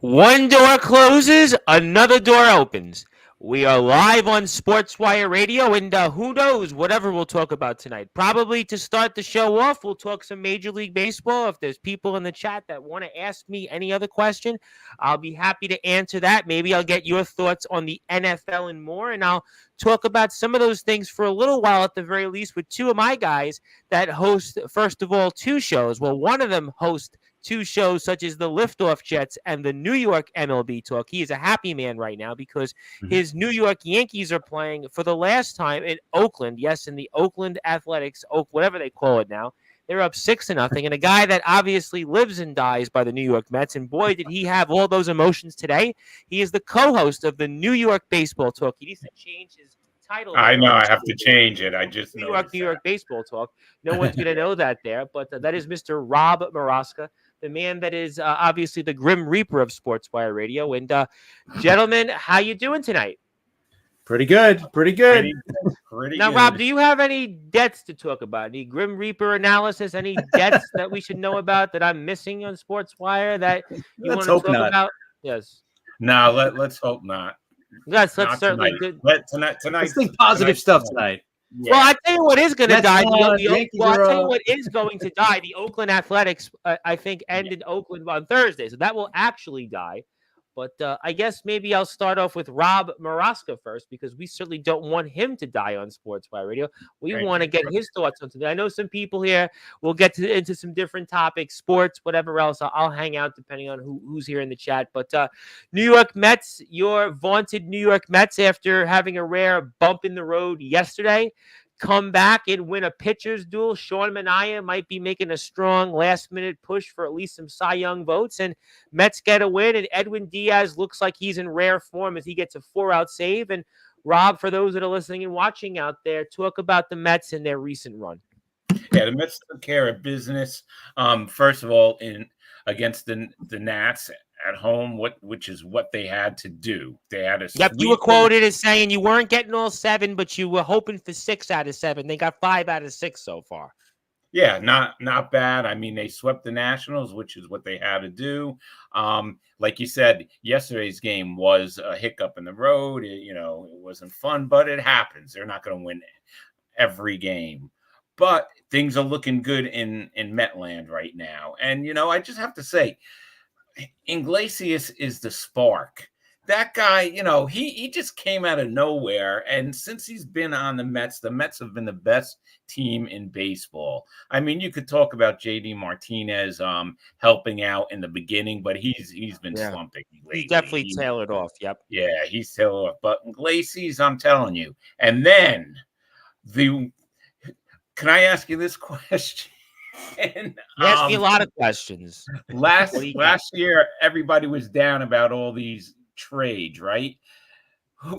One door closes, another door opens. We are live on Sportzwire Radio, and who knows, whatever we'll talk about tonight. Probably to start the show off, we'll talk some Major League Baseball. If there's people in the chat that want to ask me any other question, I'll be happy to answer that. Maybe I'll get your thoughts on the NFL and more, and I'll talk about some of those things for a little while at the very least with two of my guys that host, first of all, two shows. Well, one of them hosts two shows such as the Liftoff Jets and the New York MLB Talk. He is a happy man right now because his New York Yankees are playing for the last time in Oakland. Yes, in the Oakland Athletics, whatever they call it now. They're up 6-0, and a guy that obviously lives and dies by the New York Mets, and boy, did he have all those emotions today. He is the co-host of the New York Baseball Talk. He needs to change his title. I know, I have to change it. I just New York Baseball Talk. No one's going to know that there, but that is Mr. Rob Maraska, the man that is obviously the Grim Reaper of Sportswire Radio. And gentlemen, how you doing tonight? Pretty good. Now, Rob, do you have any debts to talk about? Any Grim Reaper analysis? Any debts that we should know about that I'm missing on Sportswire that you want to talk about? Yes. No, let's hope not. Yes, let's certainly do. Tonight. Let's think positive stuff tonight. Yeah. Well, I tell you what is going to die. I'll tell you what is going to die. The Oakland Athletics, I think, end in Oakland on Thursday, so that will actually die. But I guess maybe I'll start off with Rob Maraska first because we certainly don't want him to die on Sportswire Radio. We want to get his thoughts on something. I know some people here will get into some different topics, sports, whatever else. I'll hang out depending on who's here in the chat. But New York Mets, your vaunted New York Mets, after having a rare bump in the road yesterday, come back and win a pitcher's duel. Sean Manaea might be making a strong last-minute push for at least some Cy Young votes, and Mets get a win, and Edwin Diaz looks like he's in rare form as he gets a 4-out save. And Rob, for those that are listening and watching out there, talk about the Mets and their recent run. Yeah, the Mets took care of business. First of all, against the Nats at home, which is what they had to do. They had a you were quoted as saying you weren't getting all 7, but you were hoping for 6 out of 7. They got 5 out of 6 so far. Yeah, not bad. I mean, they swept the Nationals, which is what they had to do. Like you said, yesterday's game was a hiccup in the road. It wasn't fun, but it happens. They're not going to win every game. But things are looking good in Metland right now. And, I just have to say, Iglesias is the spark. That guy, he just came out of nowhere. And since he's been on the Mets have been the best team in baseball. I mean, you could talk about JD Martinez helping out in the beginning, but he's been slumping lately. He's definitely tailored off. Yep. Yeah, he's tailored off. But Iglesias, I'm telling you. And then can I ask you this question? You asked me a lot of questions. Last year, everybody was down about all these trades, right?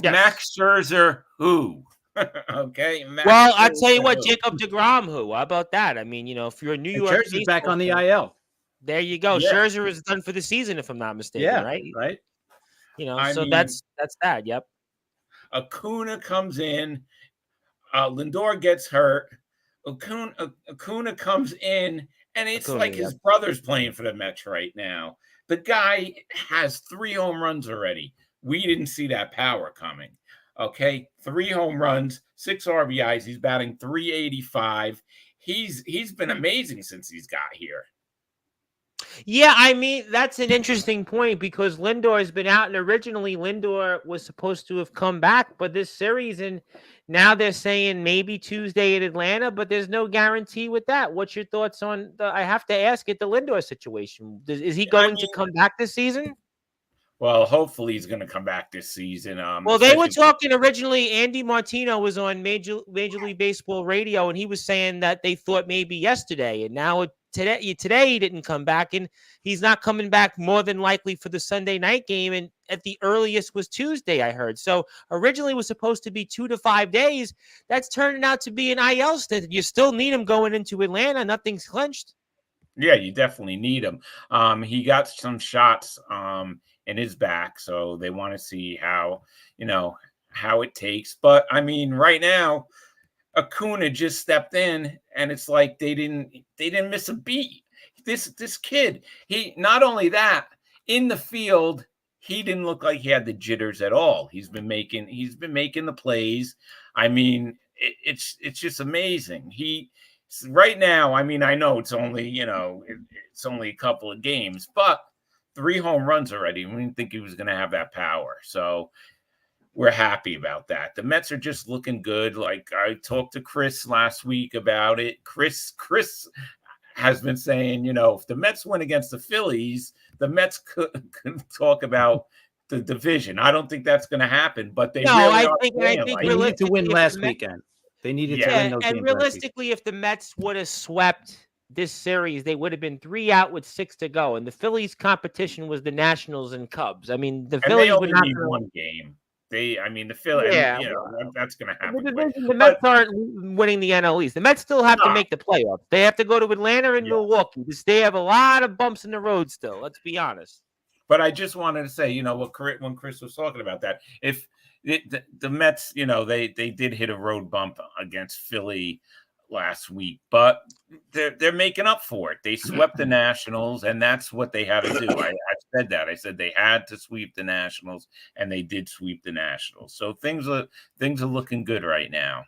Yes. Max Scherzer, who? Okay. Well, I'll tell you what, Jacob deGrom, who? How about that? I mean, if you're a New York, Scherzer's back on the IL. There you go. Yeah. Scherzer is done for the season, if I'm not mistaken, right? Right. That's that. Yep. Acuna comes in. Lindor gets hurt. Acuna comes in, and it's his brother's playing for the Mets right now. The guy has 3 home runs already. We didn't see that power coming. Okay, 3 home runs, 6 RBIs. He's batting .385. He's been amazing since he's got here. Yeah, I mean, that's an interesting point because Lindor has been out, and originally Lindor was supposed to have come back, but this series, and now they're saying maybe Tuesday in Atlanta, but there's no guarantee with that. What's your thoughts on I have to ask it, the Lindor situation? Is he going to come back this season? Well, hopefully he's going to come back this season. Well, they were talking originally. Andy Martino was on Major League Baseball Radio, and he was saying that they thought maybe yesterday, and now today he didn't come back, and he's not coming back more than likely for the Sunday night game, and at the earliest was Tuesday, I heard. So originally it was supposed to be 2 to 5 days. That's turning out to be an IL stint. You still need him going into Atlanta. Nothing's clinched. Yeah, you definitely need him. He got some shots in his back, so they want to see how it takes. But I mean, right now, Acuna just stepped in, and it's like they didn't miss a beat. This kid, he not only that, in the field, he didn't look like he had the jitters at all. He's been making the plays. I mean, it's just amazing. He right now, I mean, I know it's only, it's only a couple of games, but 3 home runs already. We didn't think he was going to have that power. So we're happy about that. The Mets are just looking good. Like I talked to Chris last week about it. Chris has been saying, if the Mets win against the Phillies, the Mets could talk about the division. I don't think that's going to happen, but they really are they needed to win last weekend. They needed to win those games. And realistically, if the Mets would have swept this series, they would have been 3 out with 6 to go. And the Phillies' competition was the Nationals and Cubs. I mean, the Phillies would not need one game. The Phillies, that's going to happen. The Mets aren't winning the NL East. The Mets still have to make the playoffs. They have to go to Atlanta and Milwaukee. They have a lot of bumps in the road still. Let's be honest. But I just wanted to say, when Chris was talking about that, if the Mets, they did hit a road bump against Philly last week, but they're making up for it. They swept the Nationals, and that's what they had to do. I said that. I said they had to sweep the Nationals, and they did sweep the Nationals. So things are looking good right now.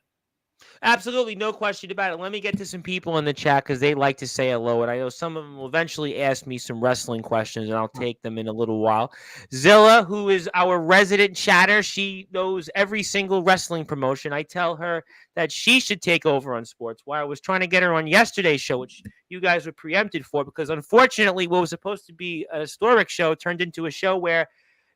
Absolutely, no question about it. Let me get to some people in the chat because they like to say hello, and I know some of them will eventually ask me some wrestling questions, and I'll take them in a little while. Zilla, who is our resident chatter, she knows every single wrestling promotion. I tell her that she should take over on Sportswire. I was trying to get her on yesterday's show, which you guys were preempted for, because unfortunately what was supposed to be a historic show turned into a show where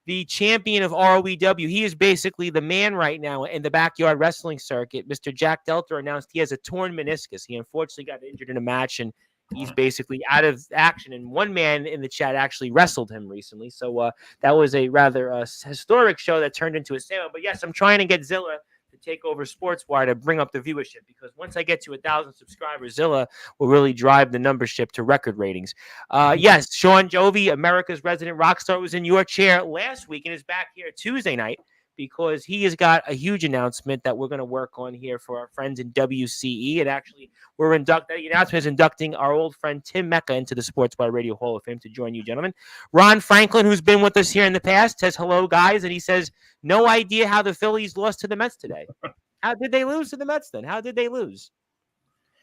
the champion of ROEW, he is basically the man right now in the backyard wrestling circuit. Mr. Jack Delter announced he has a torn meniscus. He unfortunately got injured in a match, and he's basically out of action. And one man in the chat actually wrestled him recently. So that was a rather historic show that turned into a sale. But yes, I'm trying to get Zilla to take over Sportswire to bring up the viewership, because once I get to 1,000 subscribers, Zilla will really drive the membership to record ratings. Yes, Sean Jovi, America's resident rock star, was in your chair last week and is back here Tuesday night because he has got a huge announcement that we're going to work on here for our friends in WCE. And actually, the announcement is inducting our old friend Tim Mecca into the Sportswire Radio Hall of Fame to join you, gentlemen. Ron Franklin, who's been with us here in the past, says hello, guys, and he says no idea how the Phillies lost to the Mets today. How did they lose to the Mets then? How did they lose?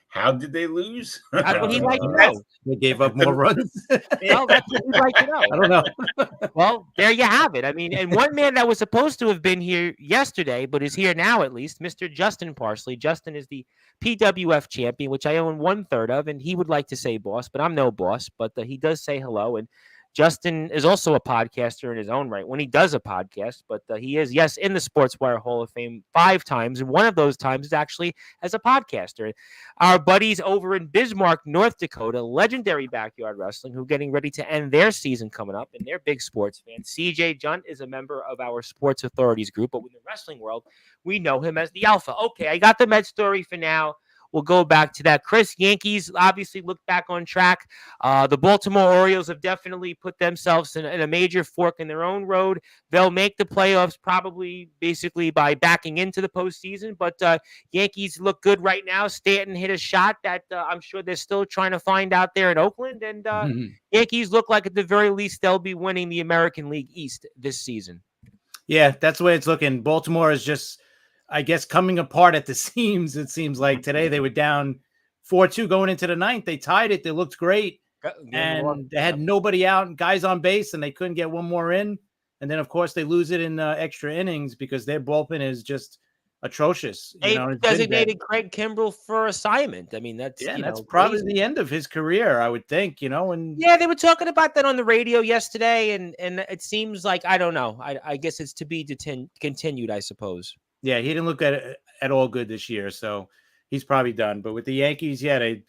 How did they lose? That's what he'd like to know. They gave up more runs. Well, that's what he'd like to know. I don't know. Well, there you have it. I mean, and one man that was supposed to have been here yesterday, but is here now at least, Mr. Justin Parsley. Justin is the PWF champion, which I own 1/3 of, and he would like to say boss, but I'm no boss. But he does say hello, and Justin is also a podcaster in his own right when he does a podcast, but he is, yes, in the Sportswire Hall of Fame 5 times, and one of those times is actually as a podcaster. Our buddies over in Bismarck, North Dakota, legendary backyard wrestling, who are getting ready to end their season coming up, and they're big sports fans. CJ Junt is a member of our Sports Authorities group, but in the wrestling world, we know him as the Alpha. Okay, I got the Met story for now. We'll go back to that. Chris, Yankees obviously look back on track. The Baltimore Orioles have definitely put themselves in a major fork in their own road. They'll make the playoffs probably basically by backing into the postseason, but Yankees look good right now. Stanton hit a shot that I'm sure they're still trying to find out there in Oakland, and Yankees look like at the very least they'll be winning the American League East this season. Yeah, that's the way it's looking. Baltimore is just, I guess, coming apart at the seams. It seems like today they were down 4-2 going into the 9th. They tied it. They looked great. And they had nobody out, guys on base, and they couldn't get one more in. And then, of course, they lose it in extra innings because their bullpen is just atrocious. They designated Craig Kimbrell for assignment. I mean, that's probably the end of his career, I would think, And yeah, they were talking about that on the radio yesterday, and it seems like, I don't know. I guess it's to be continued, I suppose. Yeah, he didn't look at all good this year, so he's probably done. But with the Yankees, they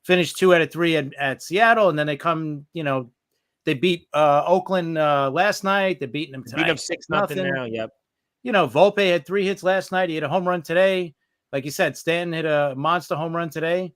finished 2 out of 3 at Seattle, and then they come, they beat Oakland last night. They're beating them tonight. Beat them 6-0 now, yep. Volpe had 3 hits last night. He hit a home run today. Like you said, Stanton hit a monster home run today.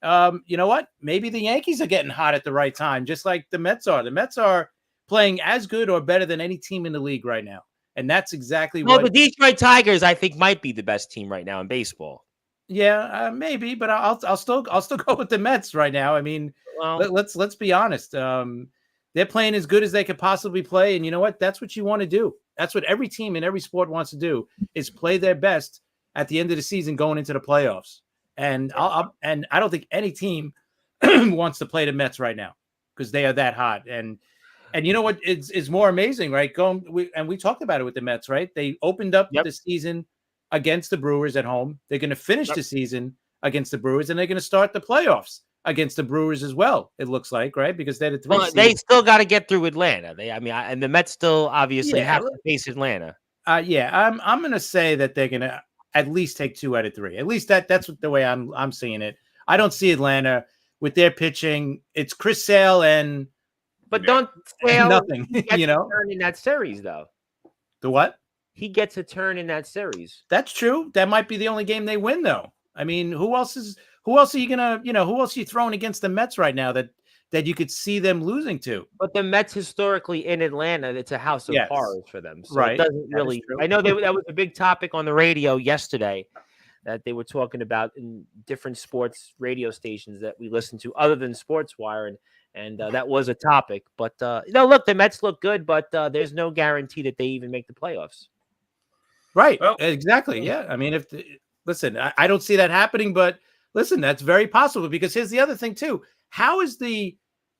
You know what? Maybe the Yankees are getting hot at the right time, just like the Mets are. The Mets are playing as good or better than any team in the league right now. And that's exactly what. The Detroit Tigers, I think, might be the best team right now in baseball. Yeah, maybe, but I'll still go with the Mets right now. I mean, let's be honest. They're playing as good as they could possibly play. And you know what? That's what you want to do. That's what every team in every sport wants to do, is play their best at the end of the season going into the playoffs. And I don't think any team wants to play the Mets right now because they are that hot. And you know what is more amazing, right? We talked about it with the Mets, right? They opened up the season against the Brewers at home. They're going to finish the season against the Brewers, and they're going to start the playoffs against the Brewers as well. It looks like, right? Because they're the 3 seed. They still got to get through Atlanta. And the Mets still obviously have to face Atlanta. I'm going to say that they're going to at least take 2 out of 3. At least that's the way I'm seeing it. I don't see Atlanta with their pitching. It's Chris Sale but don't Sale nothing. You know, turn in that series though. The what? He gets a turn in that series. That's true. That might be the only game they win, though. I mean, who else are you gonna, who else are you throwing against the Mets right now that you could see them losing to? But the Mets historically in Atlanta, it's a house of horrors for them. So right. It doesn't really. I know that was a big topic on the radio yesterday that they were talking about in different sports radio stations that we listen to other than Sportswire, and that was a topic. But look, the Mets look good, but there's no guarantee that they even make the playoffs. Right. Well, exactly. Yeah. I mean, listen, I don't see that happening, but listen, that's very possible, because here's the other thing too. How is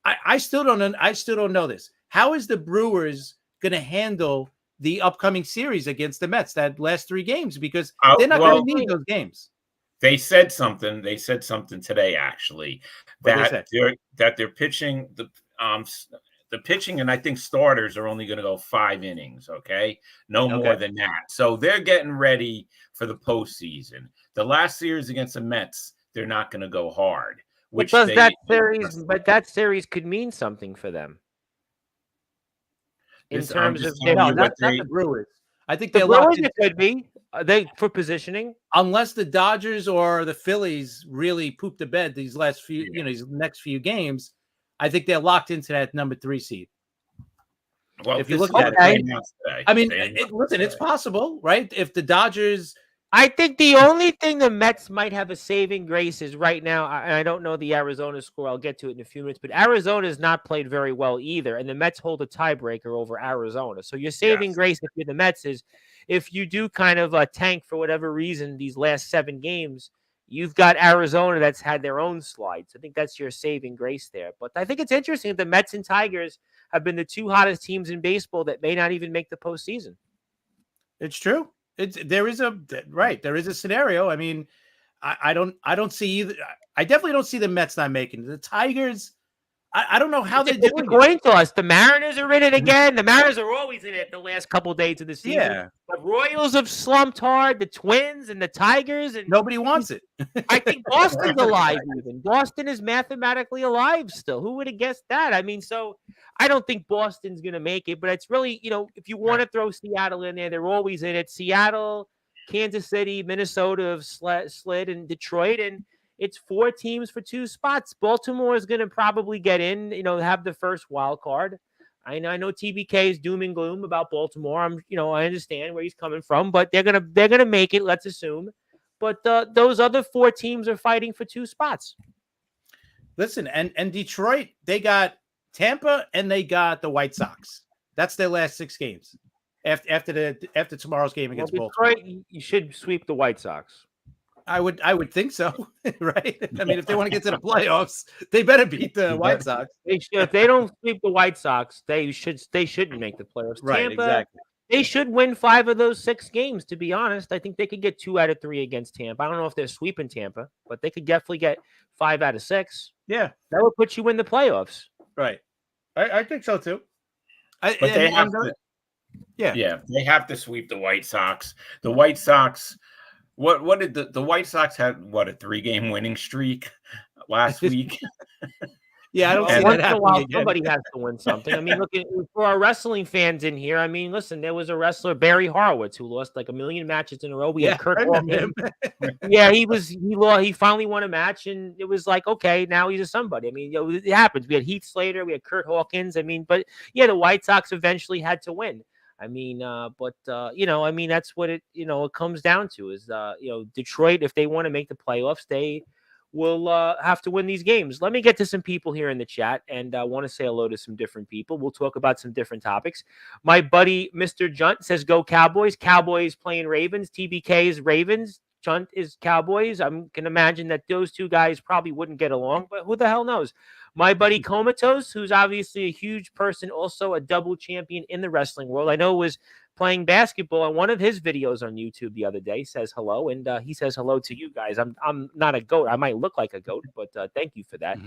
I still don't know this. How is the Brewers going to handle the upcoming series against the Mets, that last 3 games? Because they're not going to need those games. They said something. They said something today, actually, that they're pitching the pitching, and I think starters are only going to go 5 innings. Okay, no more than that. So they're getting ready for the postseason. The last series against the Mets, they're not going to go hard. But that series could mean something for them. In terms of not the Brewers. I think the Brewers could be for positioning, unless the Dodgers or the Phillies really poop the bed these last few, these next few games. I think they're locked into that number 3 seed. Well, if you look at it, I mean, listen, it's possible, right? If the Dodgers, I think the only thing the Mets might have a saving grace is right now, and I don't know the Arizona score. I'll get to it in a few minutes, but Arizona has not played very well either, and the Mets hold a tiebreaker over Arizona. So your saving grace if you're the Mets is if you do kind of a tank for whatever reason these last 7 games, you've got Arizona that's had their own slides. I think that's your saving grace there. But I think it's interesting that the Mets and Tigers have been the 2 hottest teams in baseball that may not even make the postseason. It's true. There is a scenario. I mean, I don't see either. I definitely don't see the Mets not making it. The Tigers, I don't know how they're doing. It's going to us. The Mariners are in it again. The Mariners are always in it the last couple of days of the season. Yeah. The Royals have slumped hard. The Twins and the Tigers. And nobody wants it. I think Boston's alive even. Boston is mathematically alive still. Who would have guessed that? I mean, so I don't think Boston's going to make it, but it's really, if you want to throw Seattle in there, they're always in it. Seattle, Kansas City, Minnesota have slid, and Detroit, and it's 4 teams for 2 spots. Baltimore is going to probably get in, have the first wild card. I know TBK is doom and gloom about Baltimore. I understand where he's coming from, but they're gonna make it. Let's assume. But those other 4 teams are fighting for 2 spots. Listen, and Detroit, they got Tampa and they got the White Sox. That's their last 6 games. After tomorrow's game against Baltimore, Detroit, you should sweep the White Sox. I would think so, right? I mean, if they want to get to the playoffs, they better beat the White Sox. If they don't sweep the White Sox, they shouldn't make the playoffs. Right, Tampa, exactly. They should win 5 of those 6 games, to be honest. I think they could get 2 out of 3 against Tampa. I don't know if they're sweeping Tampa, but they could definitely get 5 out of 6. Yeah. That would put you in the playoffs. Right. I think so too. But they have to, they have to sweep the White Sox. The White Sox, what did the White Sox had? What, a 3-game winning streak last week? Yeah, I don't see that happening again. Somebody has to win something. I mean, look, for our wrestling fans in here, I mean, listen, there was a wrestler, Barry Horowitz, who lost like 1 million matches in a row. We had Kurt Hawkins. Yeah, he finally won a match, and it was like, okay, now he's a somebody. I mean, it happens. We had Heath Slater, we had Kurt Hawkins. I mean, but yeah, the White Sox eventually had to win. I mean, I mean, that's what it comes down to is, Detroit, if they want to make the playoffs, they will have to win these games. Let me get to some people here in the chat, and I want to say hello to some different people. We'll talk about some different topics. My buddy, Mr. Junt, says, go Cowboys. Cowboys playing Ravens. TBK is Ravens. Junt is Cowboys. I can imagine that those two guys probably wouldn't get along, but who the hell knows? My buddy Comatose, who's obviously a huge person, also a double champion in the wrestling world. I know was playing basketball, and one of his videos on YouTube the other day says hello, and he says hello to you guys. I'm not a goat. I might look like a goat, but thank you for that.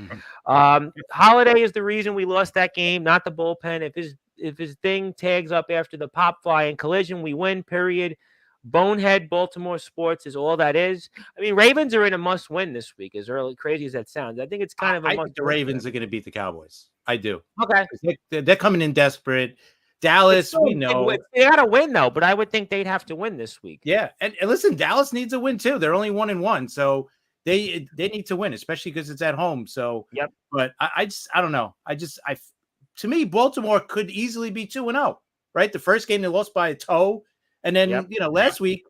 Holiday is the reason we lost that game, not the bullpen. If his thing tags up after the pop fly and collision, we win, period. Bonehead Baltimore sports is all that is. I mean, Ravens are in a must-win this week, as early crazy as that sounds. I think it's kind of a I must. think the Ravens are going to beat the Cowboys. I do. Okay. They're coming in desperate. Dallas, we know. They got to win, though, but I would think they'd have to win this week. Yeah, and listen, Dallas needs a win, too. They're only 1-1, so they need to win, especially because it's at home. So, yep. But I don't know. To me, Baltimore could easily be 2-0, right? The first game they lost by a toe. And then, last week,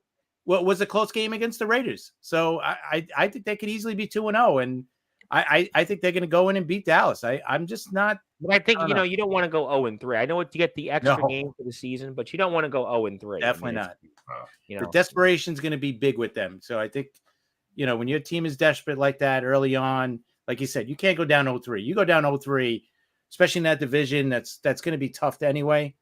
what was a close game against the Raiders. So I think they could easily be 2-0. And I think they're going to go in and beat Dallas. I'm just not. But I think, you don't want to go 0-3. I know you get the extra game for the season, but you don't want to go 0-3. Definitely not. The desperation is going to be big with them. So I think, when your team is desperate like that early on, like you said, you can't go down 0-3. You go down 0-3, especially in that division, that's going to be tough anyway.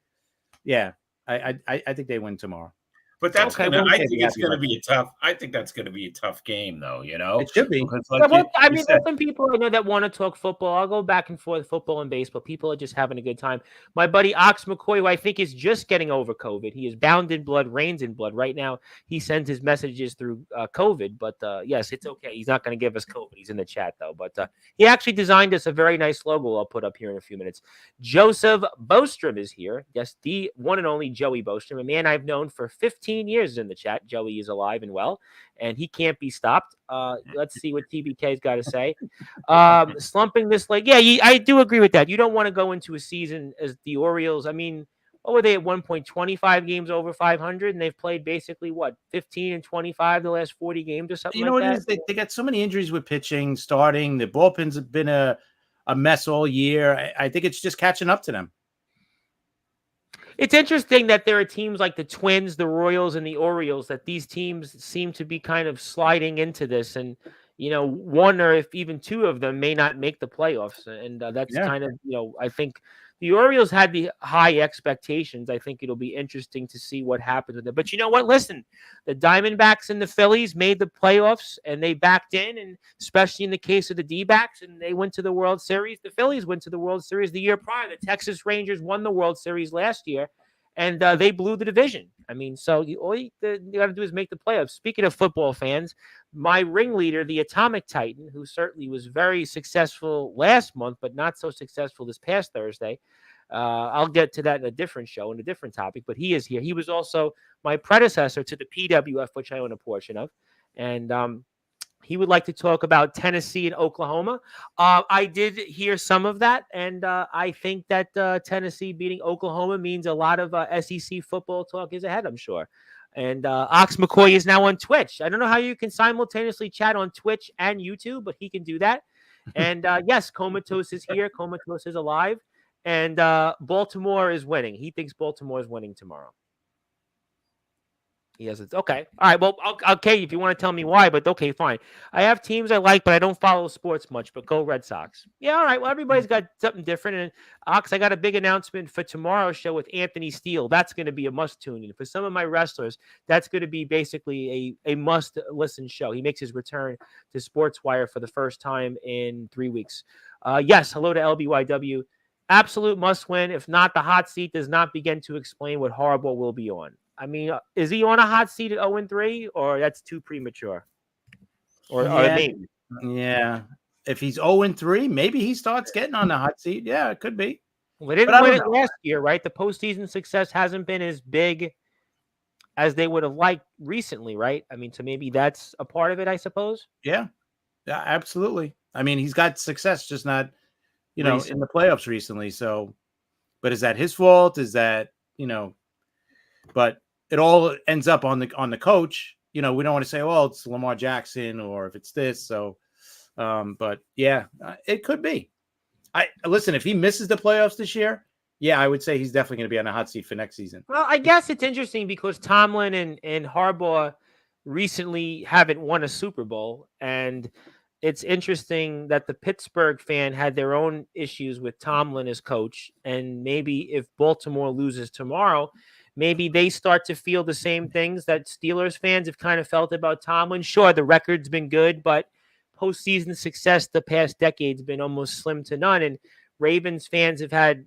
Yeah. I think they win tomorrow. But that's I think it's going to be a tough. I think that's going to be a tough game, though. It should be. There's some people I know that want to talk football. I'll go back and forth football and baseball. People are just having a good time. My buddy Ox McCoy, who I think is just getting over COVID. He is bound in blood, reigns in blood. Right now, he sends his messages through COVID. But yes, it's okay. He's not going to give us COVID. He's in the chat though. But he actually designed us a very nice logo. I'll put up here in a few minutes. Joseph Bostrom is here. Yes, the one and only Joey Bostrom, a man I've known for 15 years in the chat. Joey is alive and well, and he can't be stopped. Let's see what TBK's got to say. Slumping this leg. Yeah, I do agree with that. You don't want to go into a season as the Orioles. I mean, what were they at 1.25 games over 500, and they've played basically 15 and 25 the last 40 games or something. What it is? They got so many injuries with pitching, starting. The bullpens have been a mess all year. I think it's just catching up to them. It's interesting that there are teams like the Twins, the Royals, and the Orioles, that these teams seem to be kind of sliding into this. And, one or if even two of them may not make the playoffs. And that's kind of, I think the Orioles had the high expectations. I think it'll be interesting to see what happens with it. But you know what? Listen, the Diamondbacks and the Phillies made the playoffs, and they backed in, and especially in the case of the D-backs, and they went to the World Series. The Phillies went to the World Series the year prior. The Texas Rangers won the World Series last year, and they blew the division. I mean, so all you got to do is make the playoffs. Speaking of football fans, my ringleader, the Atomic Titan, who certainly was very successful last month, but not so successful this past Thursday. I'll get to that in a different show, in a different topic, but he is here. He was also my predecessor to the PWF, which I own a portion of. And he would like to talk about Tennessee and Oklahoma. I did hear some of that, and I think that Tennessee beating Oklahoma means a lot of SEC football talk is ahead, I'm sure. And Ox McCoy is now on Twitch. I don't know how you can simultaneously chat on Twitch and YouTube, but he can do that. And yes, Comatose is here. Comatose is alive. And Baltimore is winning. He thinks Baltimore is winning tomorrow. Yes, it's okay. All right. Well, okay, if you want to tell me why, but okay, fine. I have teams I like, but I don't follow sports much, but go Red Sox. Yeah, all right. Well, everybody's got something different. And Ox, I got a big announcement for tomorrow's show with Anthony Steele. That's going to be a must tune in. For some of my wrestlers, that's going to be basically a must listen show. He makes his return to Sportswire for the first time in 3 weeks. Yes, hello to LBYW. Absolute must win. If not, the hot seat does not begin to explain what Harbaugh will be on. I mean, is he on a hot seat at 0-3, or that's too premature? Or maybe. Yeah. If he's 0-3, maybe he starts getting on the hot seat. Yeah, it could be. Well, they didn't win it last year, right? The postseason success hasn't been as big as they would have liked recently, right? I mean, so maybe that's a part of it, I suppose. Yeah, absolutely. I mean, he's got success, just not, in the playoffs recently. So, but is that his fault? Is that, but it all ends up on the coach. We don't want to say, well, it's Lamar Jackson or if it's this. So, But yeah, it could be. Listen, if he misses the playoffs this year, yeah, I would say he's definitely going to be on a hot seat for next season. Well, I guess it's interesting because Tomlin and Harbaugh recently haven't won a Super Bowl, and it's interesting that the Pittsburgh fan had their own issues with Tomlin as coach, and maybe if Baltimore loses tomorrow, maybe they start to feel the same things that Steelers fans have kind of felt about Tomlin. Sure, the record's been good, but postseason success the past decade's been almost slim to none, and Ravens fans have had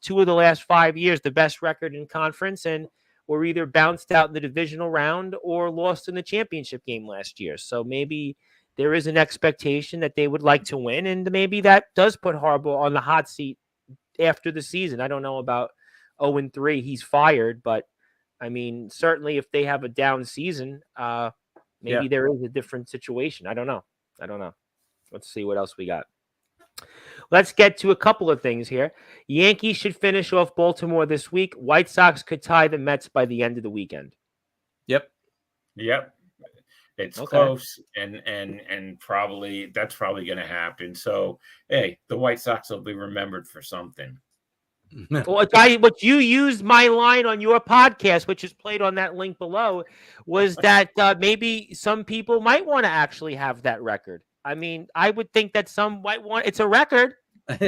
two of the last 5 years, the best record in conference, and were either bounced out in the divisional round or lost in the championship game last year. So maybe there is an expectation that they would like to win, and maybe that does put Harbaugh on the hot seat after the season. I don't know about 0-3. He's fired, but I mean, certainly if they have a down season, maybe there is a different situation. I don't know. Let's see what else we got. Let's get to a couple of things here. Yankees should finish off Baltimore this week. White Sox could tie the Mets by the end of the weekend. Yep. It's close, and probably that's probably going to happen. So, hey, the White Sox will be remembered for something. What you used my line on your podcast, which is played on that link below, was that maybe some people might want to actually have that record. I mean, I would think that some might want. It's a record. You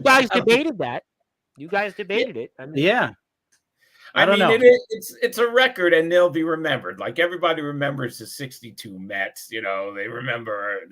guys debated that. It. I mean, yeah. I mean, it's a record, and they'll be remembered. Like everybody remembers the '62 Mets. You know, they remember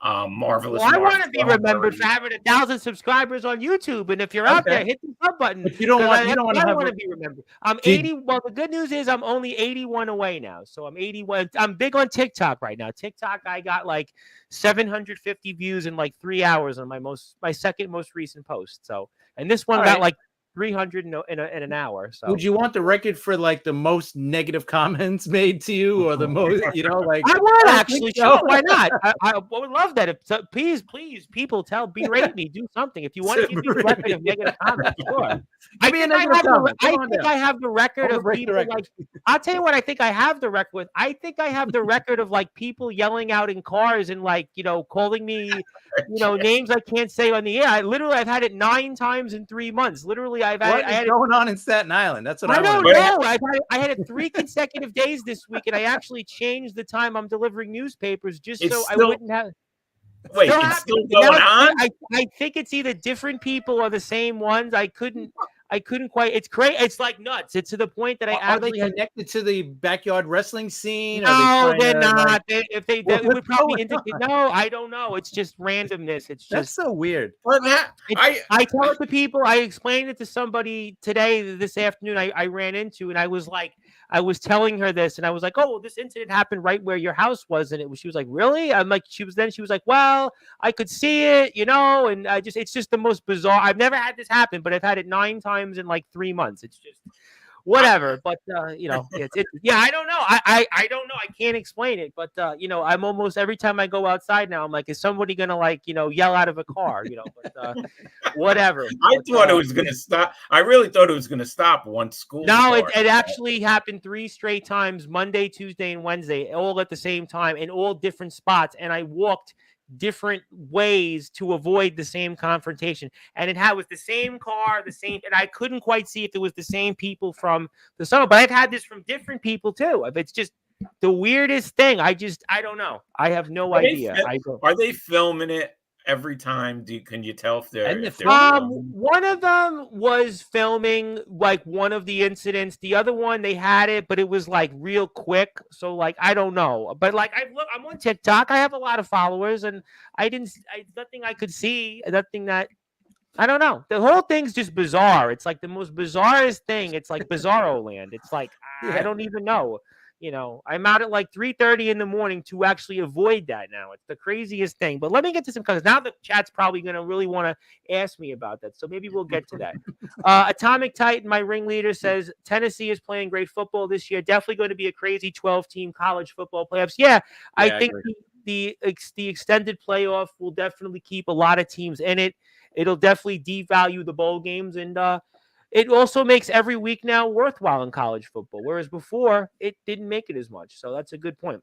Marvelous. Well, I want to be remembered for having 1,000 subscribers on YouTube, and if you're out there, hit the sub button. If you don't want to be remembered. I'm 80. Well, the good news is I'm only 81 away now, so I'm 81. I'm big on TikTok right now. TikTok, I got like 750 views in like 3 hours on my second most recent post. So, and this one got like 300 in an hour. So would you want the record for like the most negative comments made to you, or the most, like I would actually. Sure, why not? I would love that. If please, people berate me, do something. If you want to give me the record of negative comments, sure. I think I have the record of people like. I'll tell you what I think I have the record with. I think I have the record of like people yelling out in cars and like calling me names I can't say on the air. I've had it 9 times in 3 months. Literally, I had going on in Staten Island. That's what I don't know. I had it 3 consecutive days this week, and I actually changed the time I'm delivering newspapers just I wouldn't have. Wait, it's still going on? I think it's either different people or the same ones. I couldn't quite. It's crazy. It's like nuts. It's to the point that are they connected to the backyard wrestling scene? No, they're not. If they would probably indicate. No, I don't know. It's just randomness. It's just that's so weird. I tell it to people. I explained it to somebody this afternoon. I ran into, and I was telling her this, and I was like, "Oh, well, this incident happened right where your house was," and she was like, "Really?" I'm like, she was like, "Well, I could see it, and it's just the most bizarre. I've never had this happen, but I've had it 9 times in like 3 months. It's just whatever." But I don't know. I don't know. I can't explain it, but I'm almost every time I go outside now, I'm like, is somebody gonna yell out of a car? But whatever. I thought it was gonna stop. I really thought it was gonna stop once school. No, it actually happened 3 straight times, Monday, Tuesday, and Wednesday, all at the same time in all different spots, and I walked different ways to avoid the same confrontation, and it was the same car, and I couldn't quite see if it was the same people from the summer, but I've had this from different people too. It's just the weirdest thing. I don't know. I have no idea. Are they filming it every time? Can you tell if they're one of them was filming like one of the incidents. The other one, they had it, but it was like real quick. So like, I don't know, but like I'm on TikTok. I have a lot of followers, and nothing I could see, nothing that I don't know. The whole thing's just bizarre. It's like the most bizarrest thing. It's like Bizarro Land. It's like, I don't even know. I'm out at like 3:30 in the morning to actually avoid that now. It's the craziest thing. But let me get to some comments. Now the chat's probably going to really want to ask me about that. So maybe we'll get to that. Atomic Titan, my ringleader, says Tennessee is playing great football this year. Definitely going to be a crazy 12-team college football playoffs. Yeah, I think the extended playoff will definitely keep a lot of teams in it. It'll definitely devalue the bowl games, and it also makes every week now worthwhile in college football, whereas before it didn't make it as much. So that's a good point.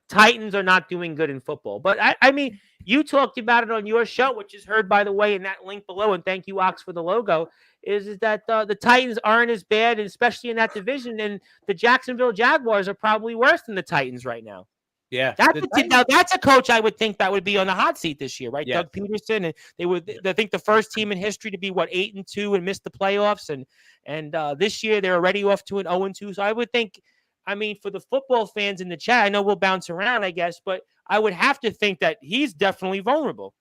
Titans are not doing good in football. But I mean, you talked about it on your show, which is heard, by the way, in that link below. And thank you, Ox, for the logo. Is that the Titans aren't as bad, especially in that division. And the Jacksonville Jaguars are probably worse than the Titans right now. Yeah, That's a coach I would think that would be on the hot seat this year, right? Yeah. Doug Peterson, and I think the first team in history to be 8-2 and miss the playoffs, and this year they're already off to an 0-2. So I would think, I mean, for the football fans in the chat, I know we'll bounce around, I guess, but I would have to think that he's definitely vulnerable.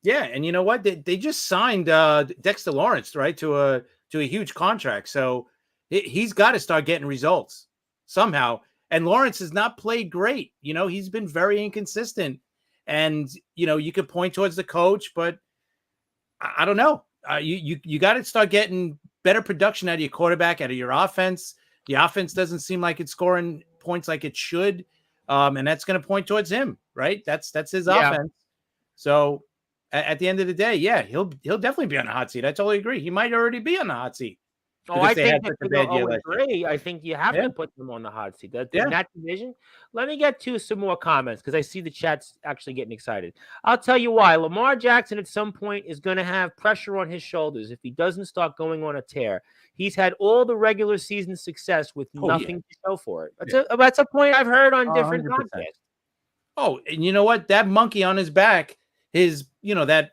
Yeah, and you know what? They just signed Dexter Lawrence, right, to a huge contract. So he's got to start getting results somehow. And Lawrence has not played great. You know, he's been very inconsistent. And, you know, you could point towards the coach, but I don't know. You got to start getting better production out of your quarterback, out of your offense. The offense doesn't seem like it's scoring points like it should. And that's going to point towards him, right? That's his offense. So at the end of the day, yeah, he'll definitely be on the hot seat. I totally agree. He might already be on the hot seat. Oh, I think that for the 0-3, I think you have to put them on the hot seat. In that division. Let me get to some more comments because I see the chat's actually getting excited. I'll tell you why. Lamar Jackson at some point is going to have pressure on his shoulders if he doesn't start going on a tear. He's had all the regular season success with nothing to show for it. That's a point I've heard on different 100%. podcasts. Oh, and you know what? That monkey on his back, that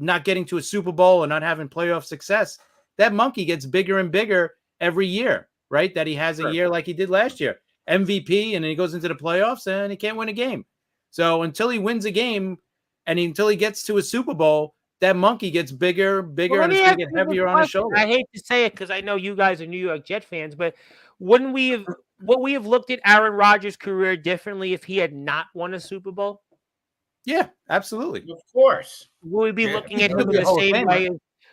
not getting to a Super Bowl and not having playoff success, that monkey gets bigger and bigger every year, right? That he has a year like he did last year. MVP, and then he goes into the playoffs and he can't win a game. So until he wins a game and until he gets to a Super Bowl, that monkey gets bigger, and it's going to get heavier on his shoulders. I hate to say it because I know you guys are New York Jet fans, but would we have looked at Aaron Rodgers' career differently if he had not won a Super Bowl? Yeah, absolutely. Of course. Would we be looking at him in the same way?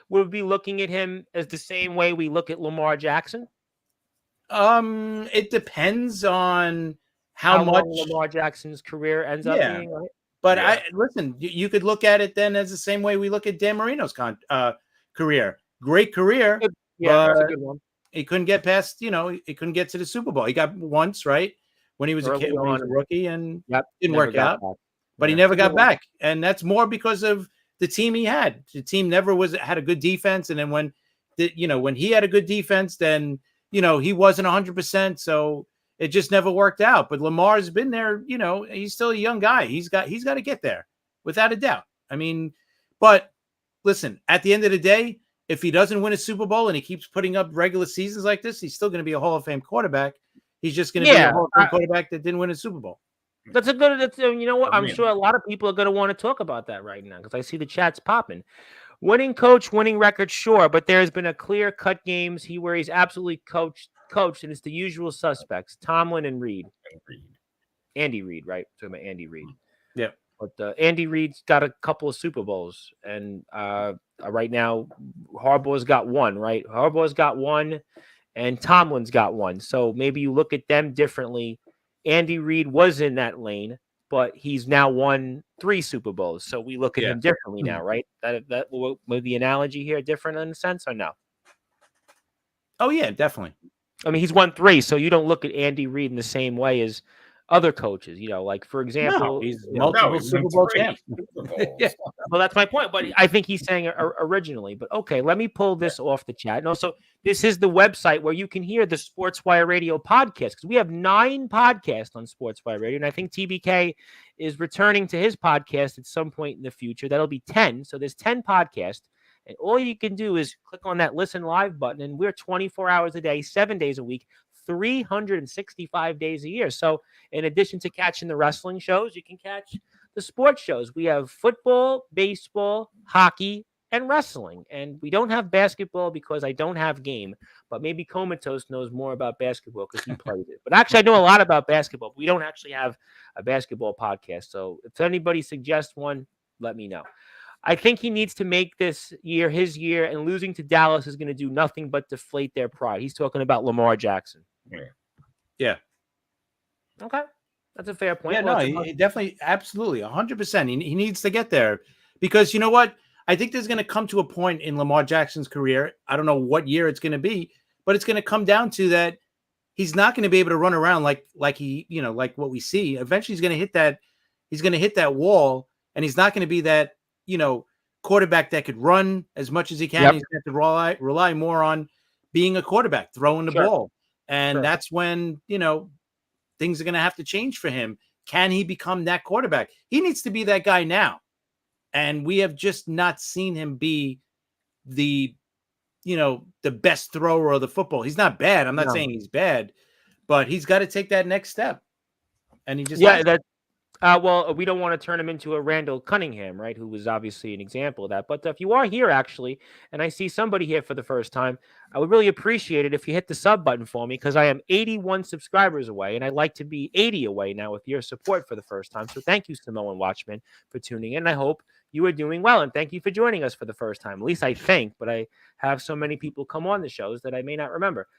Would we be looking at him as the same way we look at Lamar Jackson? It depends on how much Lamar Jackson's career ends up being, right? But listen, you could look at it then as the same way we look at Dan Marino's career. Great career. That's a good one. He couldn't get past, he couldn't get to the Super Bowl. He got once, right? When he was a kid, when he was a rookie, and didn't work out. But he never got back. And that's more because of the team he had. The team never had a good defense. And then when he had a good defense, then, he wasn't 100%. So it just never worked out. But Lamar's been there, he's still a young guy. He's got to get there without a doubt. I mean, but listen, at the end of the day, if he doesn't win a Super Bowl and he keeps putting up regular seasons like this, he's still going to be a Hall of Fame quarterback. He's just going to be a Hall of Fame quarterback that didn't win a Super Bowl. You know what? I'm sure a lot of people are going to want to talk about that right now because I see the chat's popping. Winning coach, winning record, sure, but there's been a clear-cut games where he's absolutely coached, and it's the usual suspects: Tomlin and Reed. Andy Reid, right? Talking about Andy Reid. Yeah. But Andy Reid's got a couple of Super Bowls, and right now Harbaugh's got one, right? Harbaugh's got one, and Tomlin's got one. So maybe you look at them differently. Andy Reid was in that lane, but he's now won 3 Super Bowls. So we look at him differently now, right? That will the analogy here different in a sense or no? Oh, yeah, definitely. I mean, he's won 3, so you don't look at Andy Reid in the same way as other coaches, like for example, he's multiple Super Bowl champ. Yeah. Well, that's my point. But I think he's saying originally. But okay, let me pull this off the chat. No, so this is the website where you can hear the Sportswire Radio podcast because we have 9 podcasts on Sportswire Radio, and I think TBK is returning to his podcast at some point in the future. That'll be 10. So there's 10 podcasts. And all you can do is click on that listen live button, and we're 24 hours a day, 7 days a week, 365 days a year. So in addition to catching the wrestling shows, you can catch the sports shows. We have football, baseball, hockey, and wrestling. And we don't have basketball because I don't have game, but maybe Comatose knows more about basketball because he plays it. But actually, I know a lot about basketball. But we don't actually have a basketball podcast. So if anybody suggests one, let me know. I think he needs to make this year his year, and losing to Dallas is going to do nothing but deflate their pride. He's talking about Lamar Jackson. Yeah. Okay. That's a fair point. Yeah, no, he definitely, absolutely, 100%. He needs to get there because you know what? I think there's going to come to a point in Lamar Jackson's career. I don't know what year it's going to be, but it's going to come down to that he's not going to be able to run around like he, like what we see. Eventually, he's going to hit that. He's going to hit that wall, and he's not going to be that, quarterback that could run as much as he can. Yep. He's going to rely more on being a quarterback, throwing the ball, and that's when things are going to have to change for him. Can he become that quarterback? He needs to be that guy now, and we have just not seen him be the best thrower of the football. He's not bad. I'm not saying he's bad, but he's got to take that next step. And he just well, we don't want to turn him into a Randall Cunningham, right? Who was obviously an example of that. But if you are here actually, and I see somebody here for the first time, I would really appreciate it if you hit the sub button for me, because I am 81 subscribers away, and I'd like to be 80 away now with your support for the first time. So thank you, Samoan Watchmen, for tuning in. I hope you are doing well, and thank you for joining us for the first time. At least I think, but I have so many people come on the shows that I may not remember.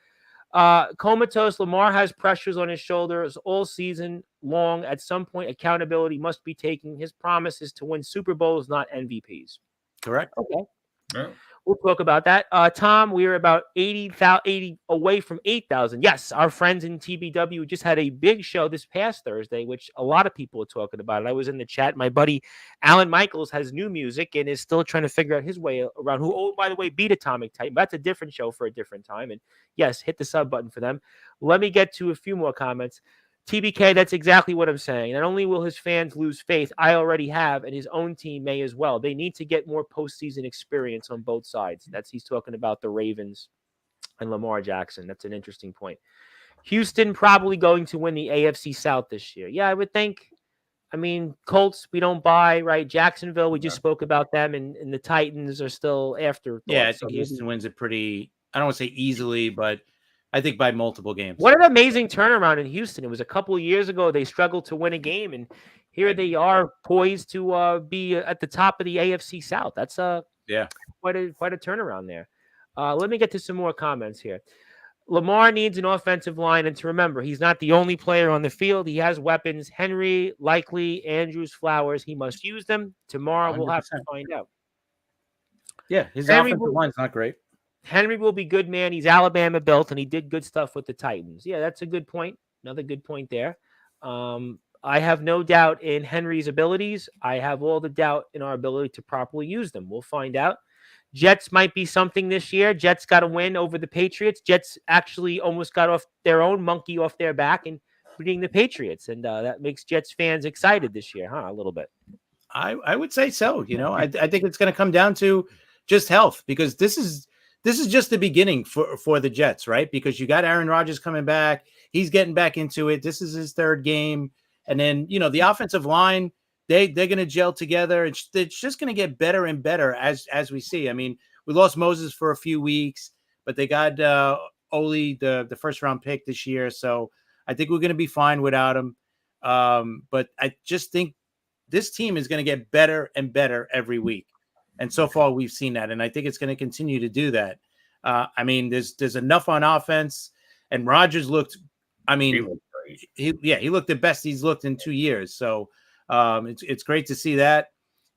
Comatose, Lamar has pressures on his shoulders all season long. At some point, accountability must be taken. His promise is to win Super Bowls, not MVPs. Correct. Okay. Yeah. We'll talk about that. Tom, we are about 80 away from 8,000. Yes, our friends in TBW just had a big show this past Thursday, which a lot of people are talking about. I was in the chat. My buddy Alan Michaels has new music and is still trying to figure out his way around. Who, by the way, beat Atomic Titan. That's a different show for a different time. And yes, hit the sub button for them. Let me get to a few more comments. TBK, that's exactly what I'm saying. Not only will his fans lose faith, I already have, and his own team may as well. They need to get more postseason experience on both sides. He's talking about the Ravens and Lamar Jackson. That's an interesting point. Houston probably going to win the AFC South this year. Yeah, I would think. I mean, Colts, we don't buy, right? Jacksonville, we just spoke about them, and the Titans are still after. Yeah, I think Houston wins it pretty, I don't want to say easily, but I think by multiple games. What an amazing turnaround in Houston. It was a couple of years ago. They struggled to win a game, and here they are poised to be at the top of the AFC South. That's quite a turnaround there. Let me get to some more comments here. Lamar needs an offensive line, and to remember, he's not the only player on the field. He has weapons. Henry, Likely, Andrews, Flowers. He must use them. Tomorrow 100%. We'll have to find out. Yeah, his offensive line's not great. Henry will be good, man. He's Alabama built, and he did good stuff with the Titans. Yeah, that's a good point. Another good point there. I have no doubt in Henry's abilities. I have all the doubt in our ability to properly use them. We'll find out. Jets might be something this year. Jets got a win over the Patriots. Jets actually almost got off their own monkey off their back and beating the Patriots, and that makes Jets fans excited this year, huh? A little bit. I would say so. I think it's going to come down to just health, because this is just the beginning for the Jets, right? Because you got Aaron Rodgers coming back. He's getting back into it. This is his third game. And then, the offensive line, they're going to gel together. It's just going to get better and better as we see. I mean, we lost Moses for a few weeks, but they got Oli, the first round pick this year. So I think we're going to be fine without him. But I just think this team is going to get better and better every week. And so far, we've seen that, and I think it's going to continue to do that. I mean, there's enough on offense, and Rodgers looked. I mean, he looked the best he's looked in 2 years. So it's great to see that,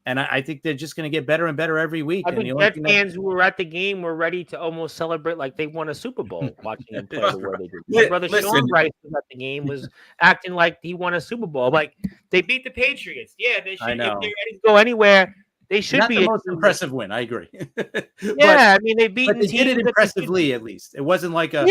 and I think they're just going to get better and better every week. I think Jet fans who were at the game were ready to almost celebrate like they won a Super Bowl watching them play the way they did. My brother Sean Rice was at the game, was acting like he won a Super Bowl. Like, they beat the Patriots. Yeah, they should. If they're ready to go anywhere, they should not be the most impressive win. I agree. I mean, they beat. They did it impressively, at least. It wasn't like a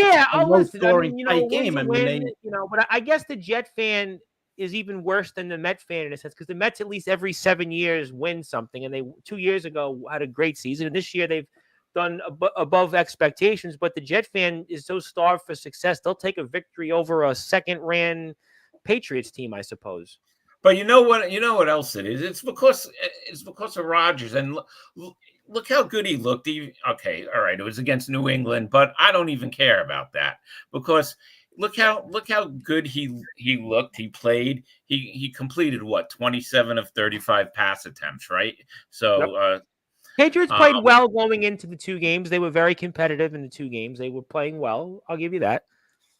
low-scoring tight game. But I guess the Jet fan is even worse than the Met fan in a sense, because the Mets at least every 7 years win something, and they 2 years ago had a great season, and this year they've done above expectations. But the Jet fan is so starved for success, they'll take a victory over a second-ran Patriots team, I suppose. But you know what else it is? It's because of Rodgers, and look how good he looked. Okay, all right, it was against New England, but I don't even care about that, because look how good he looked. He played. He completed 27 of 35 pass attempts, right? So Patriots played well going into the two games. They were very competitive in the two games. They were playing well. I'll give you that.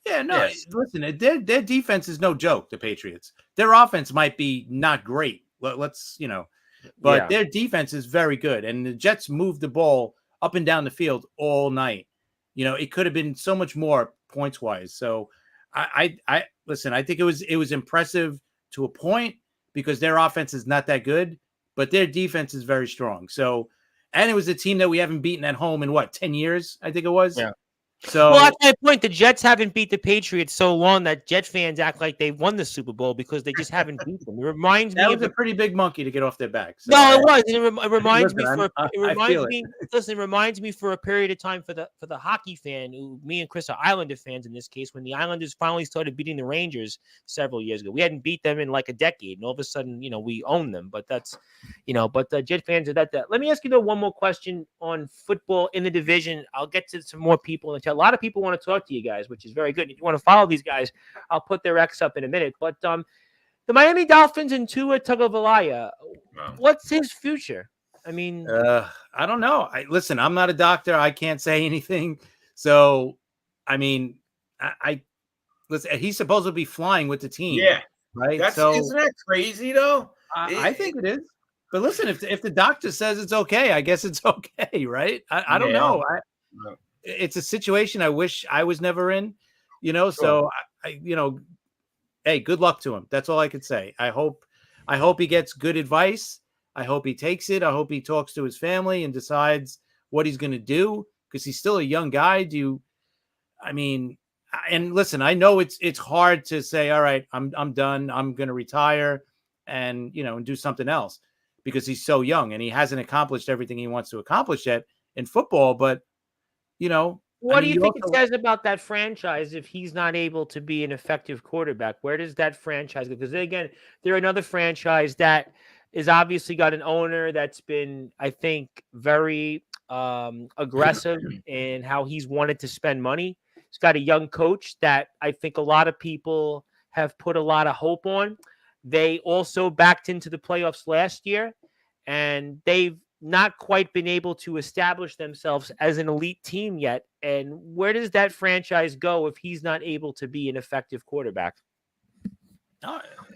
Yeah, no, yes. Listen, their defense is no joke, the Patriots. Their offense might be not great. Let's, but their defense is very good. And the Jets moved the ball up and down the field all night. It could have been so much more points-wise. So I listen. I think it was impressive to a point because their offense is not that good, but their defense is very strong. So, and it was a team that we haven't beaten at home in 10 years, I think it was. Yeah. So, well, that's my point. The Jets haven't beat the Patriots so long that Jet fans act like they won the Super Bowl because they just haven't beat them. It reminds me of a pretty big monkey to get off their back. So no, it was. It reminds me Listen, it reminds me for a period of time for the hockey fan who me and Chris are Islander fans in this case, when the Islanders finally started beating the Rangers several years ago. We hadn't beat them in like a decade, and all of a sudden, we own them. But that's but the Jet fans are that. Let me ask you one more question on football in the division. I'll get to some more people in the chat. A lot of people want to talk to you guys, which is very good. If you want to follow these guys, I'll put their X up in a minute. But the Miami Dolphins and Tua Tagovailoa, what's his future? I mean, I don't know. Listen, I'm not a doctor. I can't say anything. So, I mean, I listen. He's supposed to be flying with the team. Yeah, right. Isn't that crazy though? I think it is. But listen, if the doctor says it's okay, I guess it's okay, right? I don't know. It's a situation I wish I was never in, Sure. So hey, good luck to him. That's all I could say. I hope he gets good advice. I hope he takes it. I hope he talks to his family and decides what he's going to do, because he's still a young guy. And listen, I know it's hard to say, all right, I'm done. I'm going to retire and do something else, because he's so young and he hasn't accomplished everything he wants to accomplish yet in football. But what do you think it says about that franchise if he's not able to be an effective quarterback? Where does that franchise go? Because again, they're another franchise that is obviously got an owner that's been, I think, very aggressive in how he's wanted to spend money. He's got a young coach that I think a lot of people have put a lot of hope on. They also backed into the playoffs last year, and they've not quite been able to establish themselves as an elite team yet. And where does that franchise go if he's not able to be an effective quarterback?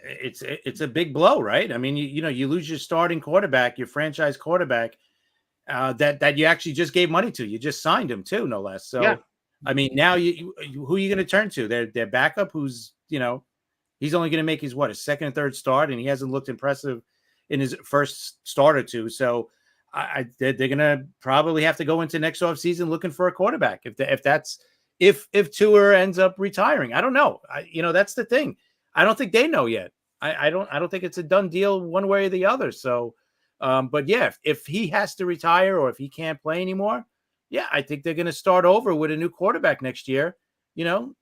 It's a big blow, right? I mean, you lose your starting quarterback, your franchise quarterback, that you actually just gave money to. You just signed him too, no less. So, yeah. I mean, now who are you going to turn to? Their backup, who's he's only going to make his second and third start, and he hasn't looked impressive in his first start or two. So they're going to probably have to go into next offseason looking for a quarterback. If Tua ends up retiring, I don't know. That's the thing. I don't think they know yet. I don't think it's a done deal one way or the other. So, but yeah, if he has to retire or if he can't play anymore, yeah, I think they're going to start over with a new quarterback next year,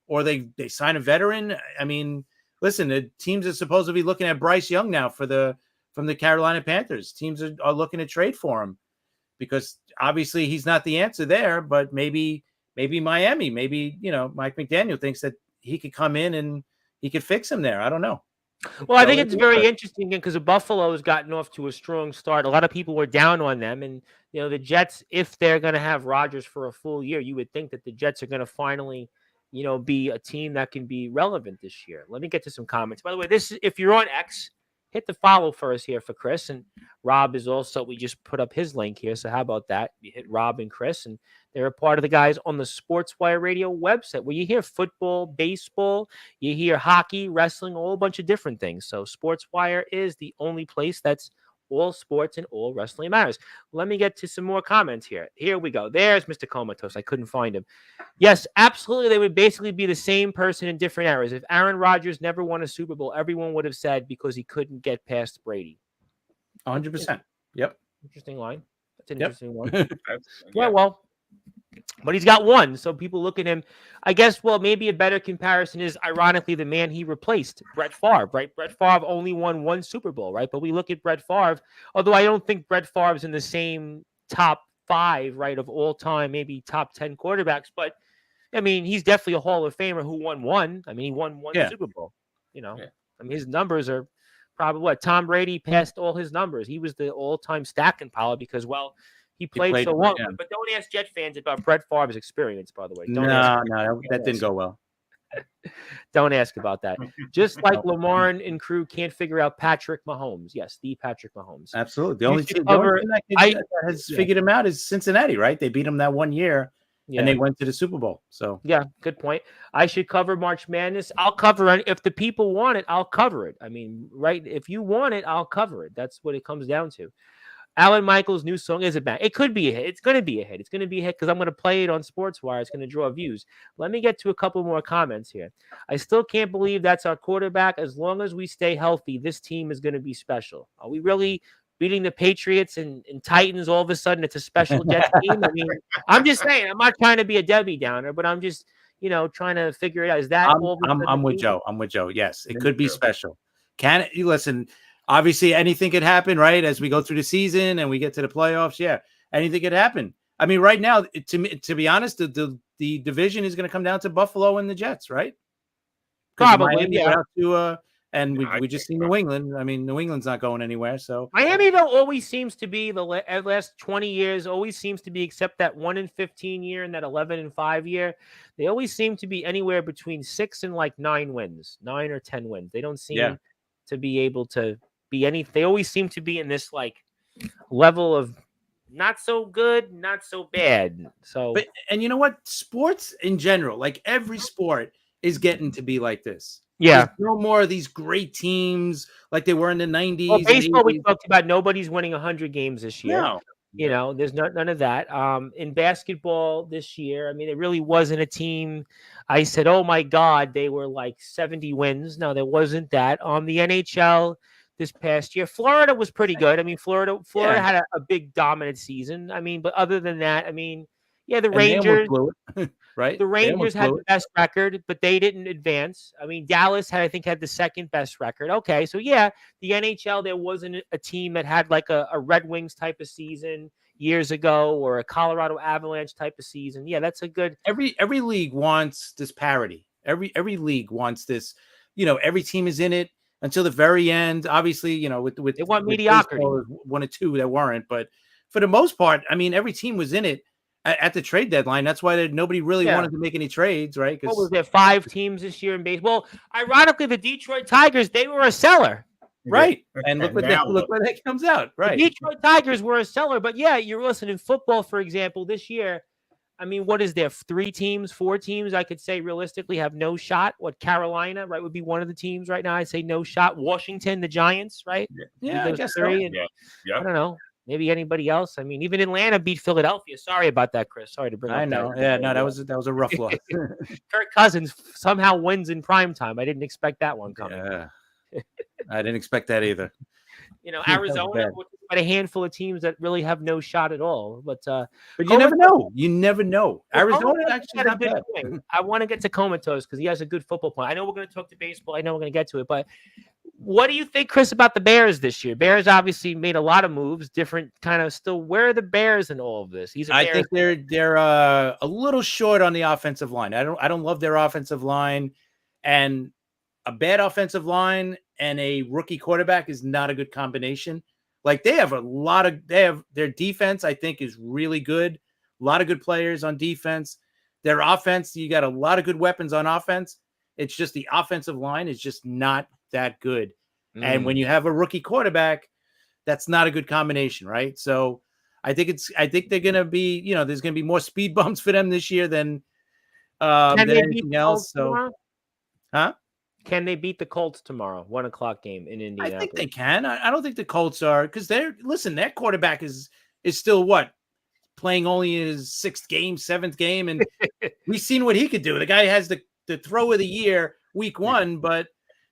or they sign a veteran. I mean, listen, the teams are supposed to be looking at Bryce Young now from the Carolina Panthers. Teams are looking to trade for him because obviously he's not the answer there, but maybe Miami, Mike McDaniel thinks that he could come in and he could fix him there. I don't know. Well, I think it's very interesting because Buffalo has gotten off to a strong start. A lot of people were down on them. And, the Jets, if they're going to have Rodgers for a full year, you would think that the Jets are going to finally, be a team that can be relevant this year. Let me get to some comments. By the way, if you're on X, hit the follow for us here for Chris. And Rob is also, we just put up his link here. So how about that? You hit Rob and Chris, and they're a part of the guys on the Sportswire Radio website where you hear football, baseball, you hear hockey, wrestling, a whole bunch of different things. So Sportswire is the only place that's all sports and all wrestling matters. Let me get to some more comments here. Here we go. There's Mr. Comatose. I couldn't find him. Yes, absolutely. They would basically be the same person in different eras. If Aaron Rodgers never won a Super Bowl, everyone would have said because he couldn't get past Brady. 100%. Yep. Interesting line. That's an interesting one. Yeah, well, but he's got one. So people look at him. I guess, well, maybe a better comparison is, ironically, the man he replaced, Brett Favre, right? Brett Favre only won one Super Bowl, right? But we look at Brett Favre, although I don't think Brett Favre's in the same top 5, right, of all time, maybe top 10 quarterbacks. But, I mean, he's definitely a Hall of Famer who won one. I mean, he won one Super Bowl, I mean, his numbers are probably what? Tom Brady passed all his numbers. He was the all-time stacking power because, well, he played so long. Yeah. But don't ask Jet fans about Brett Favre's experience, by the way. That didn't go well. Don't ask about that. Just like Lamar and crew can't figure out Patrick Mahomes. Yes, the Patrick Mahomes. Absolutely. The only team that has figured him out is Cincinnati, right? They beat him that one year and they went to the Super Bowl. So yeah, good point. I should cover March Madness. I'll cover it if the people want it. I'll cover it. I mean, right? If you want it, I'll cover it. That's what it comes down to. Alan Michaels' new song is a bang. It could be a hit. It's going to be a hit. It's going to be a hit because I'm going to play it on Sportswire. It's going to draw views. Let me get to a couple more comments here. I still can't believe that's our quarterback. As long as we stay healthy, this team is going to be special. Are we really beating the Patriots and Titans all of a sudden? It's a special Jets team. I mean, I'm just saying. I'm not trying to be a Debbie Downer, but I'm just trying to figure it out. Is that I'm with Joe. I'm with Joe. Yes, it could be special. Can you listen? Obviously, anything could happen, right? As we go through the season and we get to the playoffs, yeah, anything could happen. I mean, right now, to be honest, the division is going to come down to Buffalo and the Jets, right? Probably, yeah. And we just see New England. I mean, New England's not going anywhere. So Miami, though, always seems to be the last 20 years, always seems to be, except that 1-15 year and that 11-5 year, they always seem to be anywhere between 6 and like 9 wins, 9 or 10 wins. They don't seem to be able to be any. They always seem to be in this like level of not so good, not so bad. So, and you know what? Sports in general, like every sport, is getting to be like this. Yeah, there's no more of these great teams like they were in the 90s. Well, baseball, we talked about nobody's winning 100 games this year. No. There's none of that. In basketball this year, I mean, it really wasn't a team. I said, oh my God, they were like 70 wins. No, there wasn't that. The NHL this past year, Florida was pretty good. I mean, Florida had a big dominant season. I mean, but other than that, I mean, yeah, the Rangers, right? The Rangers had the best record, but they didn't advance. I mean, Dallas had the second best record. Okay, so yeah, the NHL, there wasn't a team that had like a Red Wings type of season years ago or a Colorado Avalanche type of season. Yeah, that's a good. Every league wants this parity. Every league wants this. Every team is in it until the very end. Obviously, with they want mediocrity. One or two that weren't, but for the most part, I mean, every team was in it at the trade deadline. That's why nobody really wanted to make any trades, right? What was there, 5 teams this year in baseball? Ironically, the Detroit Tigers, they were a seller. Right. And look where that comes out. Right. The Detroit Tigers were a seller, but yeah, you're listening. Football, for example, this year, I mean, what is there? 3 teams, 4 teams, I could say realistically have no shot. What, Carolina, right, would be one of the teams right now. I'd say no shot. Washington, the Giants, right? Yeah, I guess 3. So. I don't know. Maybe anybody else. I mean, even Atlanta beat Philadelphia. Sorry about that, Chris. Sorry to bring up I know. that. Yeah, no, that was a rough loss. Kirk Cousins somehow wins in primetime. I didn't expect that one coming. Yeah. I didn't expect that either. Arizona, which is about a handful of teams that really have no shot at all. But you never know. You never know. Arizona actually not bad. I want to get to Comatose because he has a good football point. I know we're going to talk to baseball. I know we're going to get to it. But what do you think, Chris, about the Bears this year? Bears obviously made a lot of moves, different kind of still. Where are the Bears in all of this? I think they're a little short on the offensive line. I don't love their offensive line, and a bad offensive line and a rookie quarterback is not a good combination. Like their defense, I think, is really good. A lot of good players on defense. Their offense, you got a lot of good weapons on offense. It's just the offensive line is just not that good. And when you have a rookie quarterback, that's not a good combination, right? So I think they're going to be, there's going to be more speed bumps for them this year than anything else. So, Can they beat the Colts tomorrow? 1:00 game in Indianapolis. I think they can. I don't think the Colts are, because their quarterback is still playing only his 6th game, 7th game, and we've seen what he could do. The guy has the throw of the year week 1, but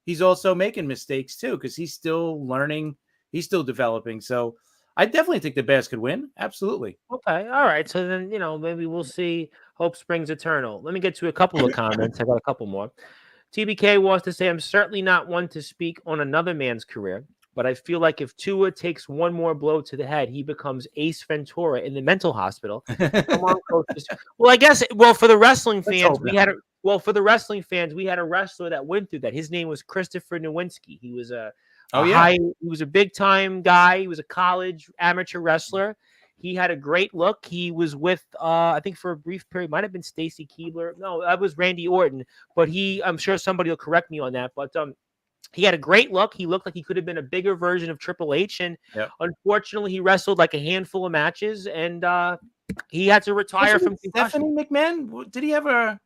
he's also making mistakes too because he's still learning, he's still developing. So I definitely think the Bears could win. Absolutely. Okay. All right. So then maybe we'll see. Hope springs eternal. Let me get to a couple of comments. I got a couple more. TBK wants to say, I'm certainly not one to speak on another man's career, but I feel like if Tua takes one more blow to the head, he becomes Ace Ventura in the mental hospital. Come on, coaches. Well, I guess, for the wrestling fans, we had a wrestler that went through that. His name was Christopher Nowinski. He was he was a big time guy. He was a college amateur wrestler. He had a great look. He was with, I think for a brief period, might have been Stacy Keibler. No, that was Randy Orton. But I'm sure somebody will correct me on that. But he had a great look. He looked like he could have been a bigger version of Triple H. And unfortunately, he wrestled like a handful of matches. And He had to retire Wasn't from it concussion. Stephanie McMahon? Did he ever?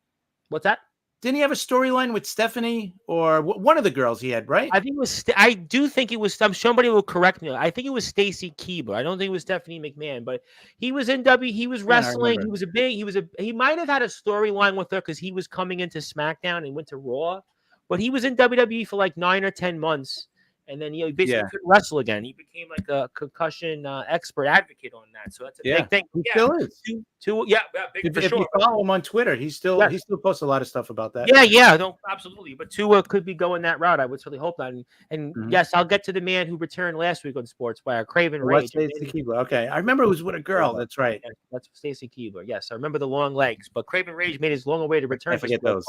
What's that? Didn't he have a storyline with Stephanie or one of the girls he had, right? I think it was. I do think it was. Somebody will correct me. I think it was Stacy Keibler. I don't think it was Stephanie McMahon, but he was in W. He was wrestling. remember. He might have had a storyline with her because he was coming into SmackDown and went to Raw, but he was in WWE for like 9 or 10 months, and then he basically couldn't wrestle again. He became like a concussion expert advocate on that. So that's a big thing. He still is. Big for If sure. you follow him on Twitter, he still posts a lot of stuff about that. No, absolutely. But Tua could be going that route. I would certainly hope not. And yes, I'll get to the man who returned last week on Sportswire, Craven Rage. Stacey Keibler. Okay, I remember it was with a girl. That's right. Yeah, that's Stacy Keibler. Yes, I remember the long legs. But Craven Rage made his long-awaited return. I forget those.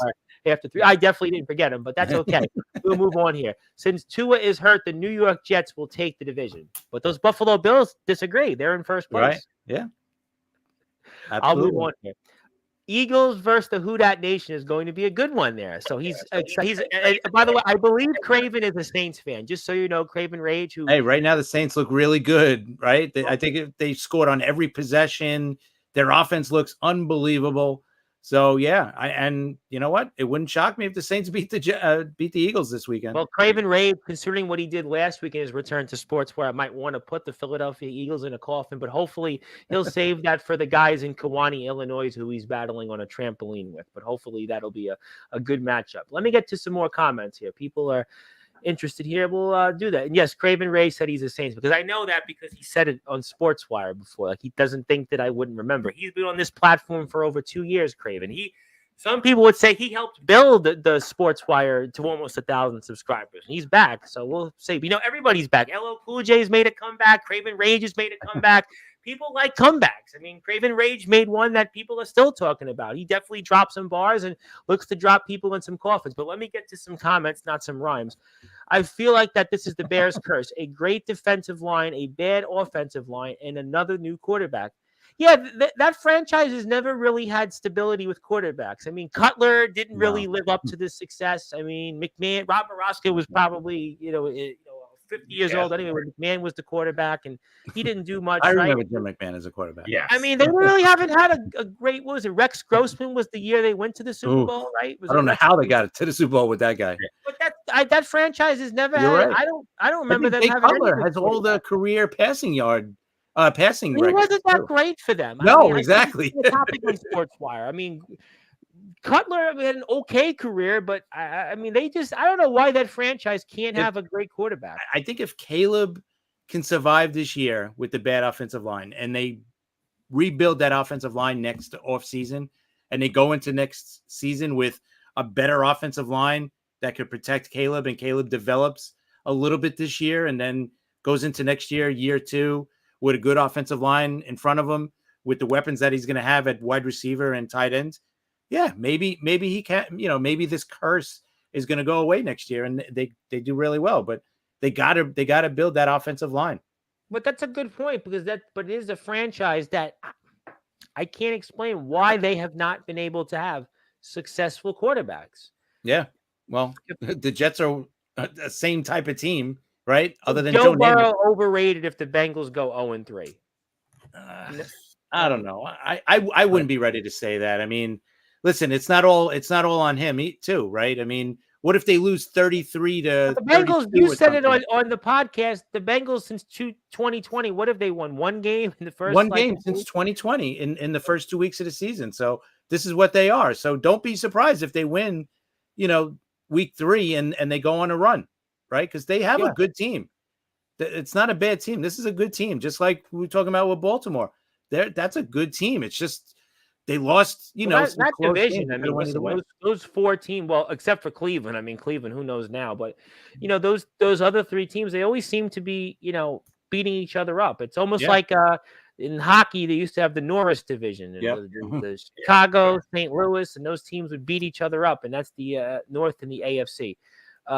After 3. I definitely didn't forget him, but that's okay. We'll move on here. Since Tua is hurt, the New York Jets will take the division. But those Buffalo Bills disagree. They're in first place. Right? Yeah. Absolutely. I'll move on here. Eagles versus the Who Dat Nation is going to be a good one there. So he's by the way, I believe Craven is a Saints fan. Just so you know, Craven Rage. Hey, right now the Saints look really good, right? I think they scored on every possession. Their offense looks unbelievable. So yeah, and you know what? It wouldn't shock me if the Saints beat the Eagles this weekend. Well, Craven Rage, considering what he did last week in his return to sports, where I might want to put the Philadelphia Eagles in a coffin, but hopefully he'll save that for the guys in Kewanee, Illinois, who he's battling on a trampoline with. But hopefully that'll be a good matchup. Let me get to some more comments here. People are interested here. We'll do that. And yes, Craven Rage said he's a Saints because I know that because he said it on Sportswire before. Like he doesn't think that I wouldn't remember. He's been on this platform for over 2 years, Craven. Some people would say he helped build the Sportswire to almost 1,000 subscribers. He's back, so we'll see. Everybody's back. LL Cool J's made a comeback. Craven Rage has made a comeback. People like comebacks. I mean, Craven Rage made one that people are still talking about. He definitely dropped some bars and looks to drop people in some coffins. But let me get to some comments, not some rhymes. I feel like that this is the Bears' curse. A great defensive line, a bad offensive line, and another new quarterback. Yeah, that franchise has never really had stability with quarterbacks. I mean, Cutler didn't really live up to this success. I mean, Rob Moroska was probably, 50 years old anyway when McMahon was the quarterback, and he didn't do much. I remember Jim McMahon as a quarterback. Yeah, I mean, they really haven't had a great. What was it? Rex Grossman was the year they went to the Super Bowl, right? I don't know how they got it to the Super Bowl with that guy. But that franchise has never had. Right. I don't remember them Jay having. Cutler has all the career passing He records. wasn't that great for them. No, exactly. The topic on Sportswire. I mean, Cutler had an okay career, but I mean, I don't know why that franchise can't have a great quarterback. I think if Caleb can survive this year with the bad offensive line and they rebuild that offensive line next off season and they go into next season with a better offensive line that could protect Caleb and Caleb develops a little bit this year and then goes into next year 2 with a good offensive line in front of him with the weapons that he's going to have at wide receiver and tight end. Yeah, maybe he can, maybe this curse is going to go away next year and they do really well, but they got to build that offensive line. But that's a good point because it is a franchise that I can't explain why they have not been able to have successful quarterbacks. Yeah. Well, the Jets are the same type of team, right? Other than Joe Burrow overrated if the Bengals go 0-3. I don't know. I wouldn't be ready to say that. I mean, listen, it's not all on him too, right? I mean, what if they lose 33 to the Bengals? You said it on the podcast. The Bengals since 2020, what have they won? One game in the first game since 2020 in the first 2 weeks of the season. So this is what they are. So don't be surprised if they win, week 3 and they go on a run, right? Because they have a good team. It's not a bad team. This is a good team, just like we were talking about with Baltimore. That's a good team. It's just they lost, that division. I mean, listen, those 4 teams, well, except for Cleveland. I mean, Cleveland, who knows now? But those other 3 teams, they always seem to be, beating each other up. It's almost like in hockey, they used to have the Norris division, and the Chicago, St. Louis, and those teams would beat each other up, and that's the North and the AFC.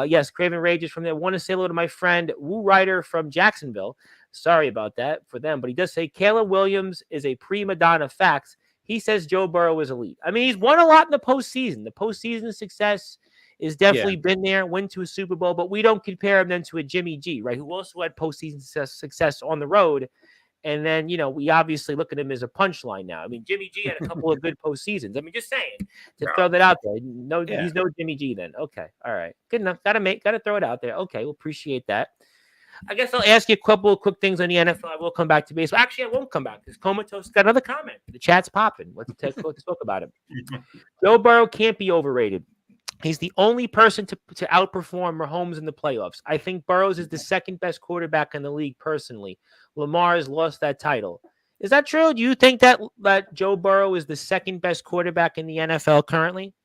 Yes, Craven Rages from there. I want to say hello to my friend Woo Ryder from Jacksonville. Sorry about that for them, but he does say Caleb Williams is a prima donna. Facts. He says Joe Burrow is elite. I mean, he's won a lot in the postseason. The postseason success is definitely been there, went to a Super Bowl, but we don't compare him then to a Jimmy G, right, who also had postseason success on the road And then, we obviously look at him as a punchline now. I mean, Jimmy G had a couple of good postseasons. I mean, just saying to throw that out there. No, he's no Jimmy G then. Okay. All right. Good enough. Got to throw it out there. Okay. We'll appreciate that. I guess I'll ask you a couple of quick things on the NFL. I will come back to baseball. Actually, I won't come back because Comatose got another comment. The chat's popping. Let's talk about it. Joe Burrow can't be overrated. He's the only person to outperform Mahomes in the playoffs. I think Burrows is the second best quarterback in the league personally. Lamar has lost that title. Is that true? Do you think that Joe Burrow is the second best quarterback in the NFL currently?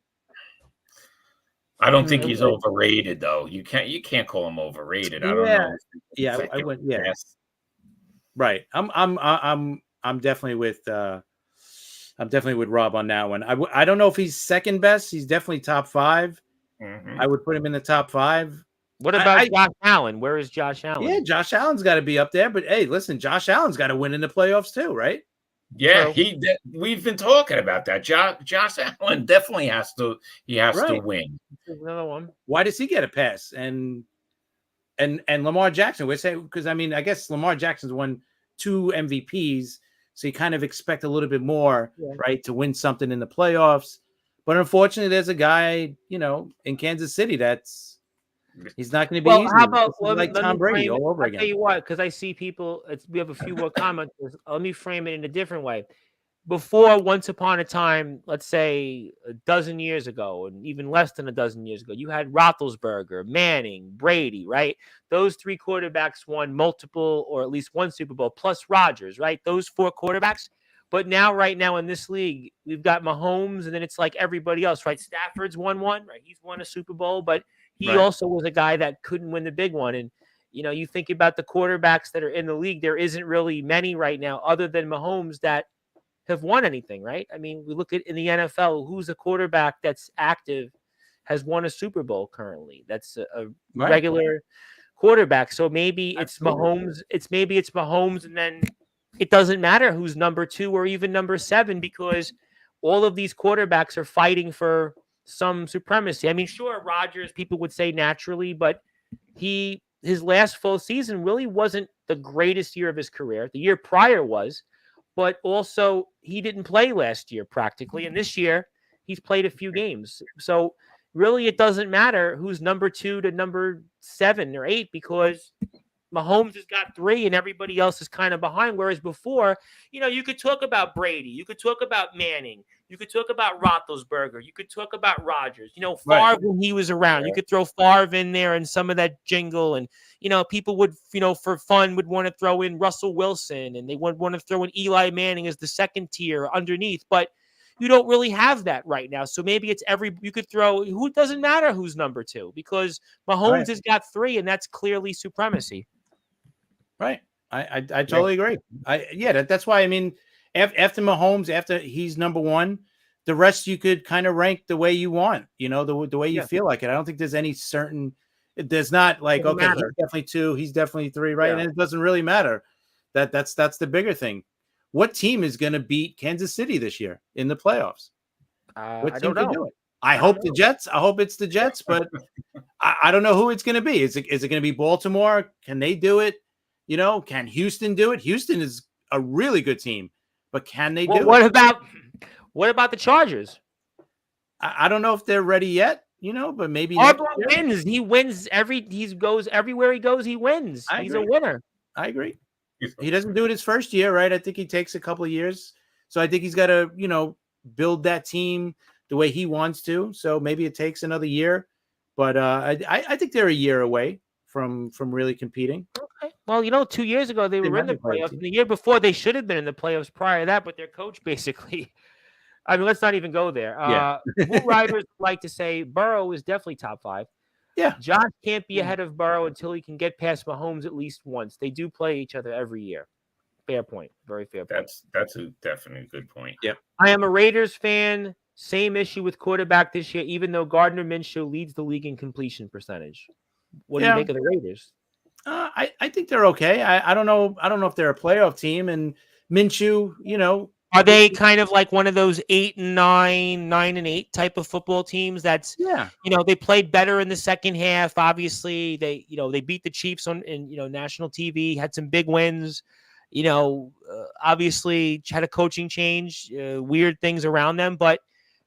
I don't think he's overrated though. You can't call him overrated. I don't know. Yeah, I would. Yeah, right. I'm definitely with. I'm definitely with Rob on that one. I don't know if he's second best. He's definitely top 5. Mm-hmm. I would put him in the top 5. What about Josh Allen? Where is Josh Allen? Yeah, Josh Allen's got to be up there. But hey, listen, Josh Allen's got to win in the playoffs too, right? Yeah, we've been talking about that. Josh Allen definitely has to. He has to win. Another one. Why does he get a pass? And Lamar Jackson, we're saying, because I mean, I guess Lamar Jackson's won 2 MVPs. So you kind of expect a little bit more, right, to win something in the playoffs. But unfortunately, there's a guy, in Kansas City he's not going to be easy. How about like Tom Brady all over again? I'll tell you what, because I see people, we have a few more comments. Let me frame it in a different way. Before, once upon a time, let's say a dozen years ago, and even less than a dozen years ago, you had Roethlisberger, Manning, Brady, right? Those 3 quarterbacks won multiple or at least one Super Bowl, plus Rodgers, right? Those 4 quarterbacks. But right now in this league, we've got Mahomes, and then it's like everybody else, right? Stafford's won one, right? He's won a Super Bowl, but he also was a guy that couldn't win the big one. And, you think about the quarterbacks that are in the league, there isn't really many right now other than Mahomes that have won anything, right? I mean, we look at in the NFL, who's a quarterback that's active has won a Super Bowl currently. That's a regular quarterback. So maybe it's Mahomes. It's Mahomes, and then it doesn't matter who's number 2 or even number 7 because all of these quarterbacks are fighting for some supremacy. I mean, sure, Rodgers, people would say naturally, but his last full season really wasn't the greatest year of his career. The year prior was. But also, he didn't play last year practically. And this year, he's played a few games. So, really, it doesn't matter who's number 2 to number 7 or 8 because Mahomes has got 3 and everybody else is kind of behind. Whereas before, you could talk about Brady. You could talk about Manning. You could talk about Roethlisberger. You could talk about Rodgers. Favre when he was around. You could throw Favre in there and some of that jingle. And, people would, for fun, would want to throw in Russell Wilson. And they would want to throw in Eli Manning as the second tier underneath. But you don't really have that right now. So maybe it's you could throw, it doesn't matter who's number 2 because Mahomes has got 3 and that's clearly supremacy. Right. I totally agree. That's why, I mean, after Mahomes, after he's number 1, the rest you could kind of rank the way you want, the way you feel like it. I don't think there's any certain, there's not like, okay, he's definitely 2, he's definitely 3, right? Yeah. And it doesn't really matter. That's the bigger thing. What team is going to beat Kansas City this year in the playoffs? What team can do it? I hope the Jets. I hope it's the Jets, but I don't know who it's going to be. Is it going to be Baltimore? Can they do it? Can Houston do it? Houston is a really good team, but can they do it? What about the Chargers? I don't know if they're ready yet, but maybe Harbaugh wins. He wins he goes everywhere he goes. He wins. He's a winner. I agree. He doesn't do it his first year, right? I think he takes a couple of years. So I think he's got to, build that team the way he wants to. So maybe it takes another year, but I think they're a year away from really competing. Okay. Well, 2 years ago they were in the playoffs. The year before they should have been in the playoffs prior to that, but their coach basically. I mean, let's not even go there. Who writers like to say Burrow is definitely top 5. Yeah. Josh can't be ahead of Burrow until he can get past Mahomes at least once. They do play each other every year. Fair point. Very fair point. That's a definitely good point. Yep. I am a Raiders fan. Same issue with quarterback this year, even though Gardner Minshew leads the league in completion percentage. What do you make of the Raiders? I think they're okay. I don't know. I don't know if they're a playoff team. And Minshew, are they kind of like one of those 8-9, 9-8 type of football teams? That's they played better in the second half. Obviously, they beat the Chiefs on national TV. Had some big wins. obviously had a coaching change, weird things around them, but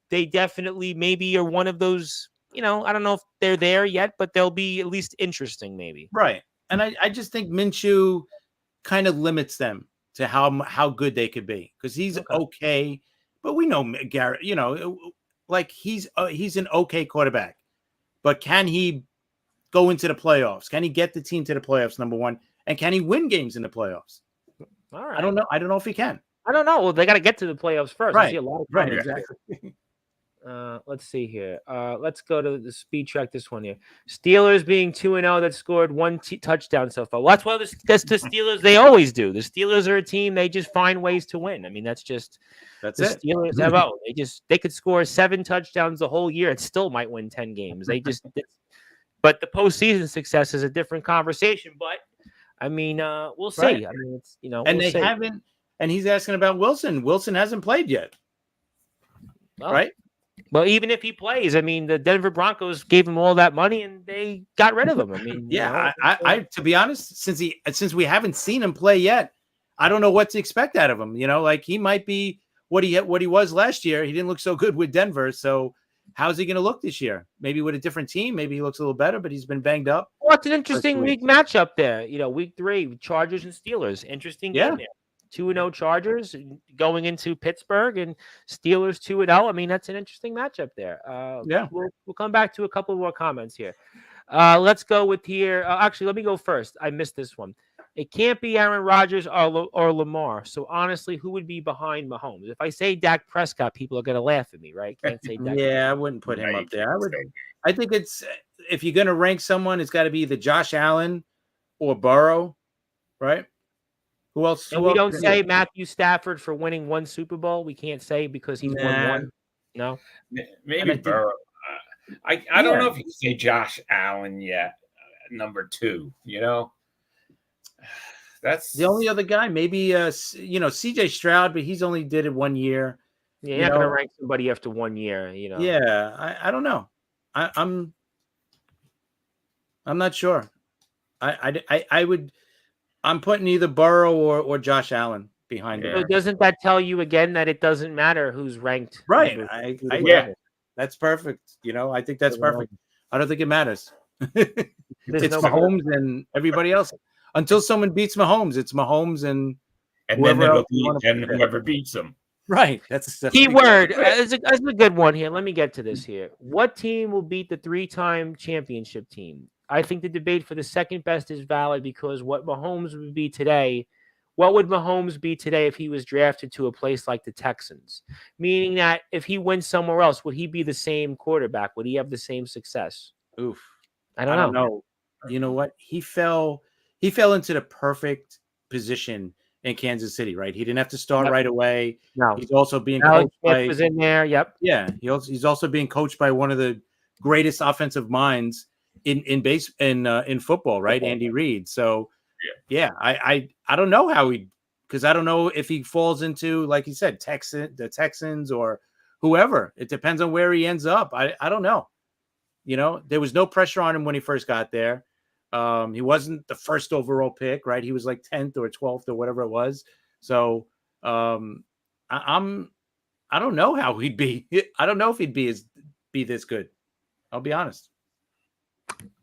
they definitely maybe are one of those. I don't know if they're there yet, but they'll be at least interesting, maybe. Right. And I just think Minshew kind of limits them to how good they could be, because he's okay. But we know Garrett, like he's an okay quarterback, but can he go into the playoffs? Can he get the team to the playoffs? Number one, and can he win games in the playoffs? All right. I don't know. I don't know if he can. I don't know. Well, they got to get to the playoffs first. Right. I see a lot of right. comments. Exactly. Let's see here. Let's go to the speed track. This one here. Steelers being 2-0 that scored one touchdown so far. Well, that's what that's the Steelers. They always do. The Steelers are a team. They just find ways to win. I mean, that's the it. Steelers. They could score 7 touchdowns the whole year and still might win 10 games. But the postseason success is a different conversation. But I mean, we'll see. Right. I mean, it's and they haven't. And he's asking about Wilson. Wilson hasn't played yet, right? Well, even if he plays, I mean, the Denver Broncos gave him all that money and they got rid of him. I mean, yeah, I to be honest, since we haven't seen him play yet, I don't know what to expect out of him. Like he might be what he was last year. He didn't look so good with Denver, so how's he going to look this year? Maybe with a different team, maybe he looks a little better, but he's been banged up. Well, it's an interesting week matchup there. Week 3, Chargers and Steelers. Interesting game there. 2-0 Chargers going into Pittsburgh, and Steelers 2-0. I mean, that's an interesting matchup there. We'll come back to a couple more comments here. Let's go with here. Actually, let me go first. I missed this one. It can't be Aaron Rodgers or Lamar. So honestly, who would be behind Mahomes? If I say Dak Prescott, people are going to laugh at me, right? Can't say Dak. I wouldn't put him up there. I think it's, if you're going to rank someone, it's got to be either Josh Allen or Burrow, right? Who else? And we don't say Matthew Stafford for winning 1 Super Bowl. We can't say because he's won 1. No, maybe Burrow. I don't know if you can say Josh Allen yet. Number 2. That's the only other guy. Maybe CJ Stroud, but he's only did it 1 year. Yeah, you're not gonna rank somebody after 1 year. Yeah, I don't know. I'm not sure. I would. I'm putting either Burrow or Josh Allen behind him. So doesn't that tell you again that it doesn't matter who's ranked? Right. That's perfect. I think that's perfect. I don't think it matters. It's Mahomes and everybody else. Until someone beats Mahomes, it's Mahomes and whoever beats them. Right. That's key word. That's a good one here. Let me get to this here. What team will beat the 3-time championship team? I think the debate for the second best is valid because what Mahomes would be today, what would Mahomes be today if he was drafted to a place like the Texans? Meaning that if he went somewhere else, would he be the same quarterback? Would he have the same success? Oof. I don't know. You know what? He fell into the perfect position in Kansas City, right? He didn't have to start right away. No. He's also being coached by was in there. Yep. Yeah. He's also being coached by one of the greatest offensive minds in football, right? Andy Reid. So I don't know how because I don't know if he falls into, like you said, the Texans or whoever. It depends on where he ends up. I don't know. There was no pressure on him when he first got there. He wasn't the first overall pick, right? He was like 10th or 12th or whatever it was. So I don't know how he'd be. I don't know if he'd be this good. I'll be honest.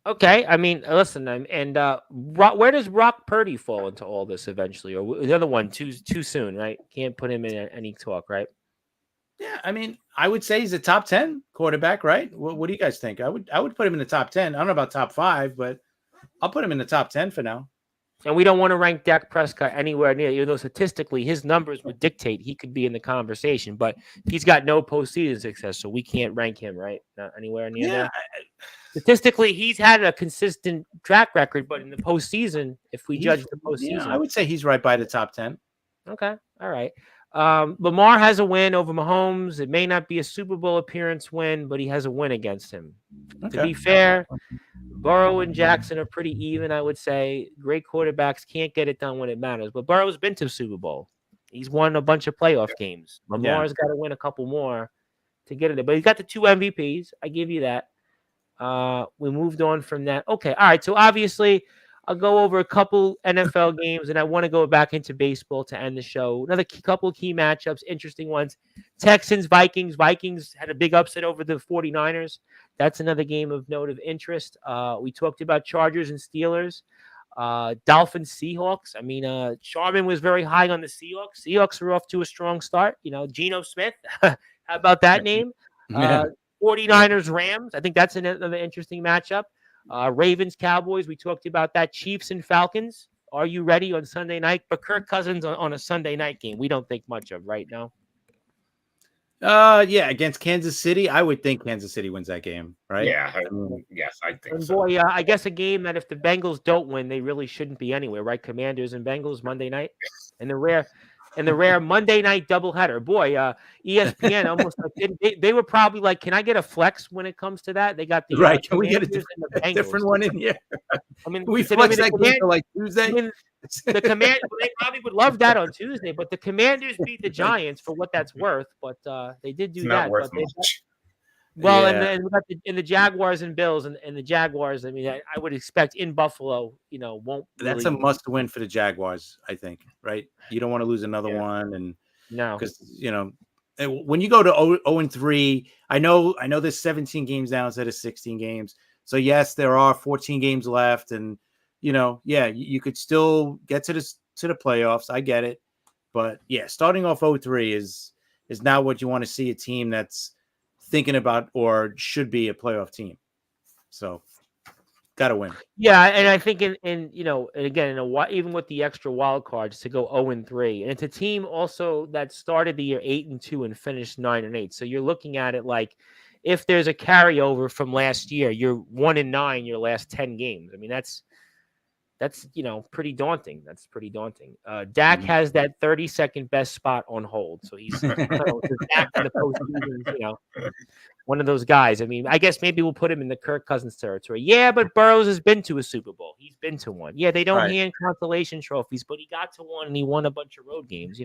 Okay, I mean, listen, and where does Brock Purdy fall into all this eventually? Or the other one too soon, right? Can't put him in any talk, right? Yeah, I mean, I would say he's a top 10 quarterback, right? What do you guys think? I would put him in the top 10. I don't know about top 5, but I'll put him in the top 10 for now. And we don't want to rank Dak Prescott anywhere near, even though statistically his numbers would dictate he could be in the conversation, but he's got no postseason success, so we can't rank him, right? Not anywhere near there. Statistically, he's had a consistent track record, but in the postseason, if we judge the postseason, I would say he's right by the top 10. Okay, all right. Lamar has a win over Mahomes. It may not be a Super Bowl appearance win, but he has a win against him. Okay. To be fair, Burrow and Jackson are pretty even, I would say. Great quarterbacks can't get it done when it matters. But Burrow's been to Super Bowl. He's won a bunch of playoff games. Lamar's got to win a couple more to get it there. But he's got the 2 MVPs. I give you that. We moved on from that. Okay, all right. So obviously, I'll go over a couple NFL games, and I want to go back into baseball to end the show. Another couple key matchups, interesting ones. Texans, Vikings. Vikings had a big upset over the 49ers. That's another game of note of interest. We talked about Chargers and Steelers. Dolphins, Seahawks. I mean, Sharman was very high on the Seahawks. Seahawks were off to a strong start. Geno Smith. How about that name? Yeah. 49ers, Rams. I think that's another interesting matchup. Ravens, Cowboys. We talked about that. Chiefs and Falcons. Are you ready on Sunday night? But Kirk Cousins on a Sunday night game, we don't think much of right now. Yeah, against Kansas City, I would think Kansas City wins that game, right? Yeah, yes, I think And so. boy, I guess a game that if the Bengals don't win, they really shouldn't be anywhere, right? Commanders and Bengals Monday night, and the rare Monday night doubleheader. Boy, ESPN almost like they were probably like, can I get a flex when it comes to that? They got the Right. Can we get Commanders and the Bengals. different one in here? I mean, Can we so, flex the that game for like Tuesday? I mean, the command they probably would love that on Tuesday, but the Commanders beat the Giants for what that's worth. But they did do It's that. not worth But they, much. well, Yeah. and then we got the Jaguars and Bills, and the Jaguars. I mean, I would expect in Buffalo, won't. That's really, a must win for the Jaguars, I think, right? You don't want to lose another one. And no. because, when you go to 0-3, I know there's 17 games now instead of 16 games. So, yes, there are 14 games left. And, you could still get to the playoffs. I get it. But, yeah, starting off 0-3 is not what you want to see a team that's thinking about or should be a playoff team. So, got to win. Yeah, and I think and again, even with the extra wild cards to go 0-3, and it's a team also that started the year 8-2 and finished 9-8. So you're looking at it like if there's a carryover from last year, you're 1-9 your last 10 games. I mean, that's pretty daunting. That's pretty daunting. Dak has that 32nd best spot on hold, so he's Dak in the postseason. One of those guys. I mean, I guess maybe we'll put him in the Kirk Cousins territory. Yeah, but Burrows has been to a Super Bowl. He's been to one. Yeah, they don't hand consolation trophies, but he got to one and he won a bunch of road games.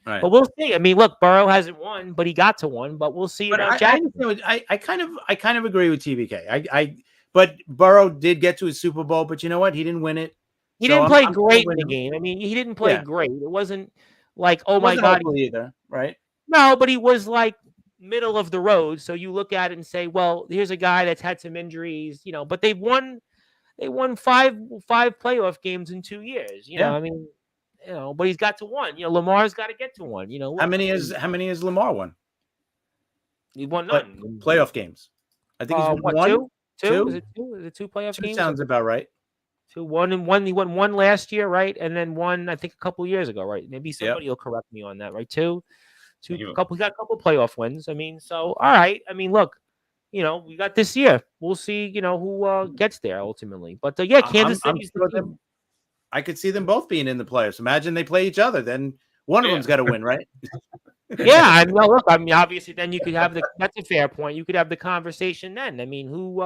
Right. But we'll see. I mean, look, Burrow hasn't won, but he got to one. But we'll see. But I kind of agree with TBK. But Burrow did get to a Super Bowl, but you know what? He didn't win it. He didn't play great in the game. I mean, he didn't play great. It wasn't like, oh my God, either, right? No, but he was like middle of the road. So you look at it and say, well, here's a guy that's had some injuries, but they won five playoff games in 2 years. I mean, but he's got to one. Lamar's got to get to one. How many has Lamar won? He won none. Playoff games. I think he's won two. Two? Is it two? Is it two playoff games? Sounds about right. 1 and 1. He won one last year, right? And then one, I think, a couple years ago, right? Maybe somebody will correct me on that, right? Two. He got a couple playoff wins. I mean, so all right. I mean, look, we got this year. We'll see, who gets there ultimately. But Kansas City's I could see them both being in the playoffs. Imagine they play each other. Then one of them's got to win, right? Yeah. Look, I mean, obviously, then you could have that's a fair point. You could have the conversation then. I mean, who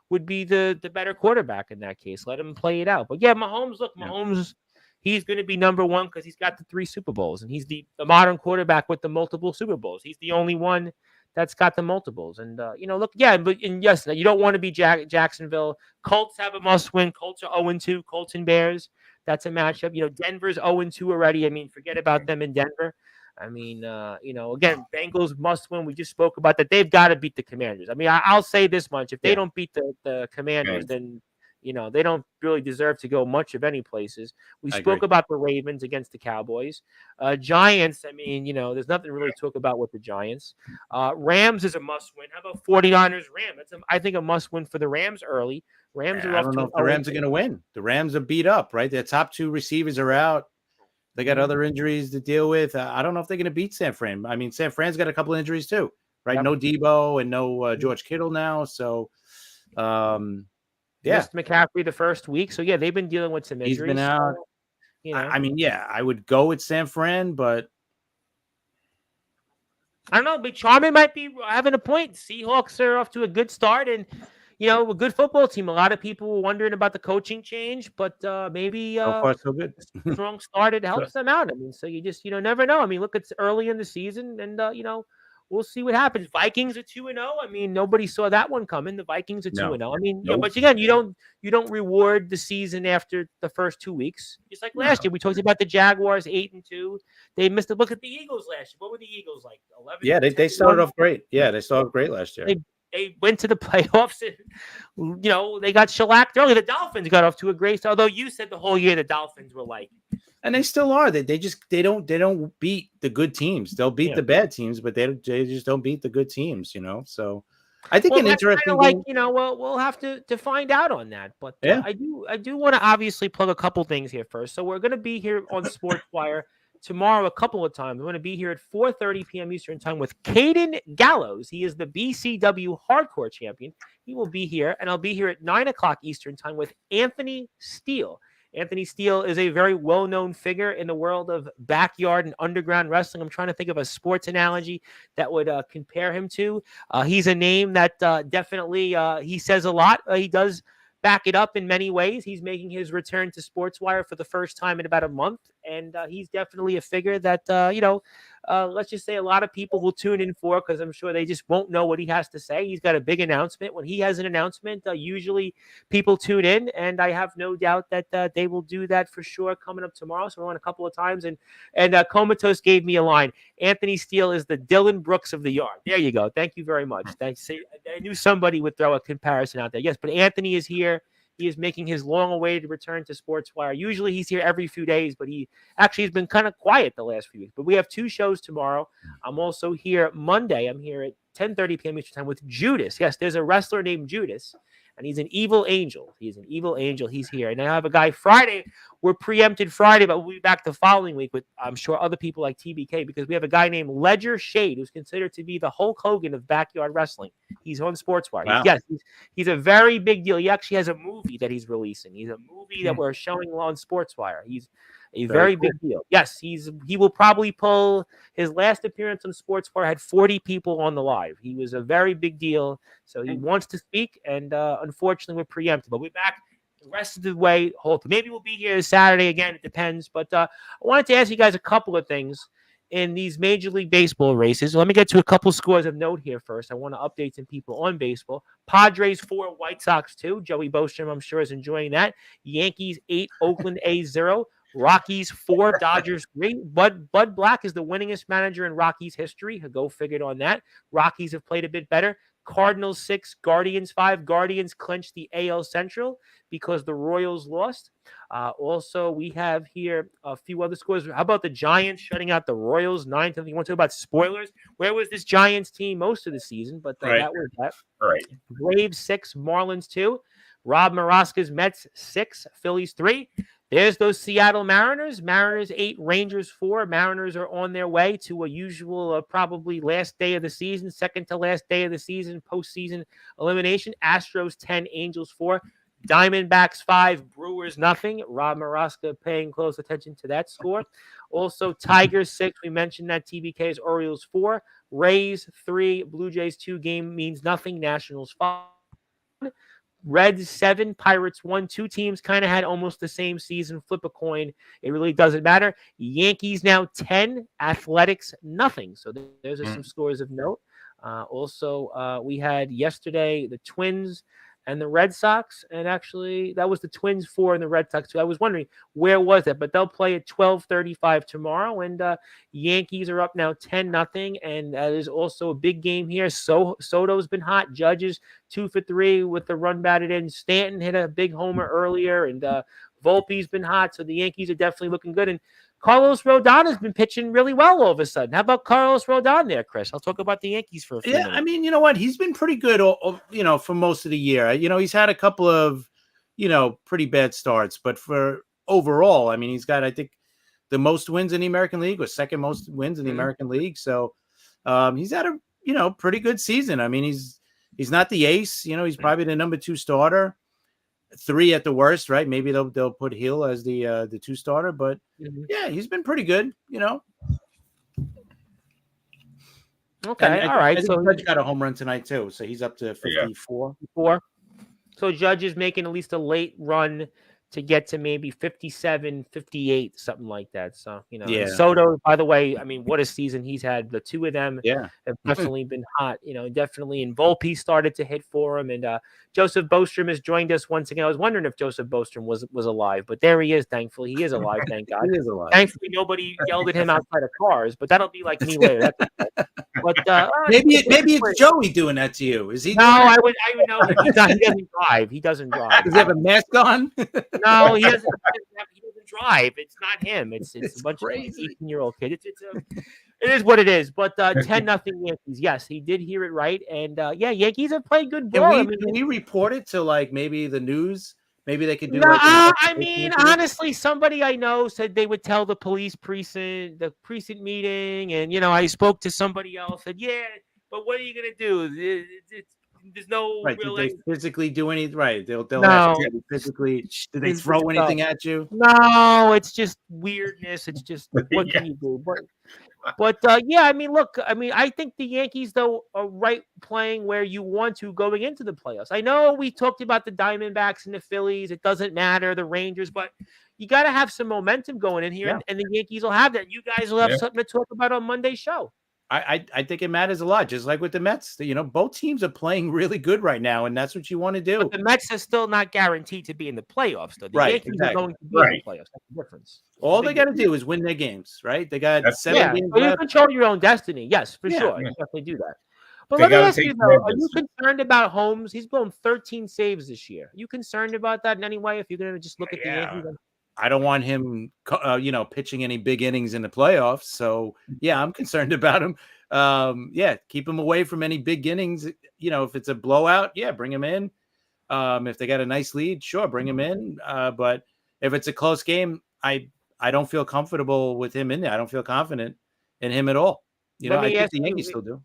would be the better quarterback in that case? Let him play it out. But yeah, Mahomes. Look, Mahomes. He's going to be number one because he's got the 3 Super Bowls, and he's the modern quarterback with the multiple Super Bowls. He's the only one that's got the multiples. And look, yeah, yes, you don't want to be Jacksonville. Colts have a must-win. Colts are 0-2. Colts and Bears. That's a matchup. Denver's 0-2 already. I mean, forget about them in Denver. I mean, again, Bengals must win. We just spoke about that. They've got to beat the Commanders. I mean, I'll say this much: if they don't beat the Commanders, then they don't really deserve to go much of any places. We spoke about the Ravens against the Cowboys. Giants, I mean, there's nothing really to talk about with the Giants. Rams is a must-win. How about 49ers Rams? That's, I think, a must-win for the Rams early. Rams are I don't know if the Rams are going to win. The Rams are beat up, right? Their top 2 receivers are out. They got other injuries to deal with. I don't know if they're going to beat San Fran. I mean, San Fran's got a couple injuries too, right? Yep. No Debo and no George Kittle now. So, missed McCaffrey the first week. So, yeah, they've been dealing with some injuries. He's been out. So, I mean, yeah, I would go with San Fran, but I don't know. But Charmin might be having a point. Seahawks are off to a good start, and a good football team. A lot of people were wondering about the coaching change, but maybe so far so good. Strong start, it helps them out. I mean, so you just never know. I mean, look, it's early in the season, and we'll see what happens. Vikings are 2-0. I mean, nobody saw that one coming. The Vikings are 2-0. No. I mean, Nope. but again, you don't reward the season after the first 2 weeks. Just like last year, we talked about the Jaguars 8-2. They missed a look at the Eagles last year. What were the Eagles like? 11. Yeah, they started off great. Yeah, they started off great last year. They went to the playoffs and, they got shellacked early. The Dolphins got off to a great start. Although you said the whole year the Dolphins were like. And they still are. They don't beat the good teams. They'll beat the bad teams, but they just don't beat the good teams, So I think an interesting game, we'll have to find out on that. But I do want to obviously plug a couple things here first. So we're going to be here on Sportswire tomorrow a couple of times. We're going to be here at 4:30 p.m. Eastern time with Caden Gallows. He is the BCW Hardcore Champion. He will be here, and I'll be here at 9 o'clock Eastern time with Anthony Steele. Anthony Steele is a very well-known figure in the world of backyard and underground wrestling. I'm trying to think of a sports analogy that would compare him to. He's a name that definitely he says a lot. He does back it up in many ways. He's making his return to Sportswire for the first time in about a month, and he's definitely a figure that, let's just say a lot of people will tune in for, because I'm sure they just won't know what he has to say. He's got a big announcement. When he has an announcement, usually people tune in, and I have no doubt that they will do that for sure coming up tomorrow. So we're on a couple of times, and Comatose gave me a line. Anthony Steele is the Dylan Brooks of the yard. There you go. Thank you very much. Thanks. I knew somebody would throw a comparison out there. Yes, but Anthony is here. He is making his long-awaited return to Sportswire. Usually he's here every few days, but he actually has been kind of quiet the last few weeks. But we have 2 shows tomorrow. I'm also here Monday. I'm here at 10:30 p.m. Eastern time with Judas. Yes, there's a wrestler named Judas, and he's an evil angel. He's an evil angel. He's here. And I have a guy Friday. We're preempted Friday, but we'll be back the following week with, I'm sure, other people like TBK, because we have a guy named Ledger Shade, who's considered to be the Hulk Hogan of backyard wrestling. He's on Sportswire. Wow. Yes, he's a very big deal. He actually has a movie that he's releasing. He's a movie that we're showing on Sportswire. He's a very big deal. Yes, he will probably pull his last appearance on Sportswire had 40 people on the live. He was a very big deal. So he wants to speak, and unfortunately we're preempted. But we're back the rest of the way. Maybe we'll be here Saturday again. It depends. But I wanted to ask you guys a couple of things in these Major League Baseball races. Let me get to a couple scores of note here first. I want to update some people on baseball. Padres 4, White Sox 2. Joey Bostrom, I'm sure, is enjoying that. Yankees 8, Oakland A's 0. Rockies 4, Dodgers 3. Bud Black is the winningest manager in Rockies history. Go figured on that. Rockies have played a bit better. Cardinals 6, Guardians 5. Guardians clinched the AL Central because the Royals lost. Also, we have here a few other scores. How about the Giants shutting out the Royals 9-0? You want to talk about spoilers? Where was this Giants team most of the season? But that was that. Right. Braves 6, Marlins 2. Rob Maraska's Mets 6, Phillies 3. There's those Seattle Mariners. Mariners 8, Rangers 4. Mariners are on their way to a usual probably last day of the season, second to last day of the season, postseason elimination. Astros 10, Angels 4. Diamondbacks 5, Brewers nothing. Rob Maraska paying close attention to that score. Also, Tigers 6. We mentioned that TBK's Orioles 4. Rays 3, Blue Jays 2. Game means nothing. Nationals 5. Reds 7, Pirates 1. 2 teams kind of had almost the same season. Flip a coin. It really doesn't matter. Yankees now 10, Athletics nothing. So there's some scores of note. Also, we had yesterday the Twins and the Red Sox. And actually, that was the Twins 4 and the Red Sox 2. I was wondering, where was that? But they'll play at 12:35 tomorrow. And Yankees are up now 10-0. And that is also a big game here. Soto's been hot. Judges 2 for 3 with the run batted in. Stanton hit a big homer earlier. And Volpe's been hot. So the Yankees are definitely looking good. And Carlos Rodon has been pitching really well all of a sudden. How about Carlos Rodon there, Chris? I'll talk about the Yankees for a few minutes. I mean, you know what? He's been pretty good, for most of the year. He's had a couple of, pretty bad starts. But for overall, I mean, he's got, I think, the most wins in the American League or second most wins in the American League. So he's had a, pretty good season. I mean, he's not the ace. He's probably the number 2 starter. 3 at the worst, right? Maybe they'll put Hill as the 2 starter, but yeah, he's been pretty good, Okay, all right. So Judge got a home run tonight too, so he's up to 54. So Judge is making at least a late run to get to maybe 57, 58, something like that. So, and Yeah. Soto, by the way, I mean, what a season he's had. The two of them Yeah. have definitely been hot, definitely. And Volpe started to hit for him. And Joseph Bostrom has joined us once again. I was wondering if Joseph Bostrom was alive, but there he is, thankfully. He is alive, thank God. He is alive. Thankfully, nobody yelled at him outside of cars, but that'll be like me later. That's okay. But maybe it's Joey doing that to you. Is he? No, I would know. He doesn't drive. He doesn't drive. Does he have a mask on? No, he doesn't drive. It's not him. It's a bunch crazy. of 18-year-old kids. It is what it is. But 10-0 Yankees. Yes, he did hear it right. And Yankees have played good ball. Can we report it to like maybe the news? Maybe they could do. No, I mean, honestly, somebody I know said they would tell the precinct meeting, and I spoke to somebody else. Said, yeah, but what are you gonna do? There's no real. Did they physically do anything? Right? They'll No. ask you physically. Did they throw anything at you? No, it's just weirdness. It's just what can you do? But I mean, look, I think the Yankees though are right playing where you want to going into the playoffs. I know we talked about the Diamondbacks and the Phillies. It doesn't matter, the Rangers, but you got to have some momentum going in here, and the Yankees will have that. You guys will have something to talk about on Monday's show. I think it matters a lot, just like with the Mets. Both teams are playing really good right now, and that's what you want to do. But the Mets are still not guaranteed to be in the playoffs, though. The Yankees are going to be in the playoffs. That's the difference. All they got to do is win their games, right? They got 7 games left. You control your own destiny. Yes, for sure. You definitely do that. But let me ask you, though, are you concerned about Holmes? He's blown 13 saves this year. Are you concerned about that in any way if you're going to just look at the Yankees? I don't want him, pitching any big innings in the playoffs. So, I'm concerned about him. Keep him away from any big innings. If it's a blowout, bring him in. If they got a nice lead, sure, bring him in. But if it's a close game, I don't feel comfortable with him in there. I don't feel confident in him at all. I think the Yankees still do.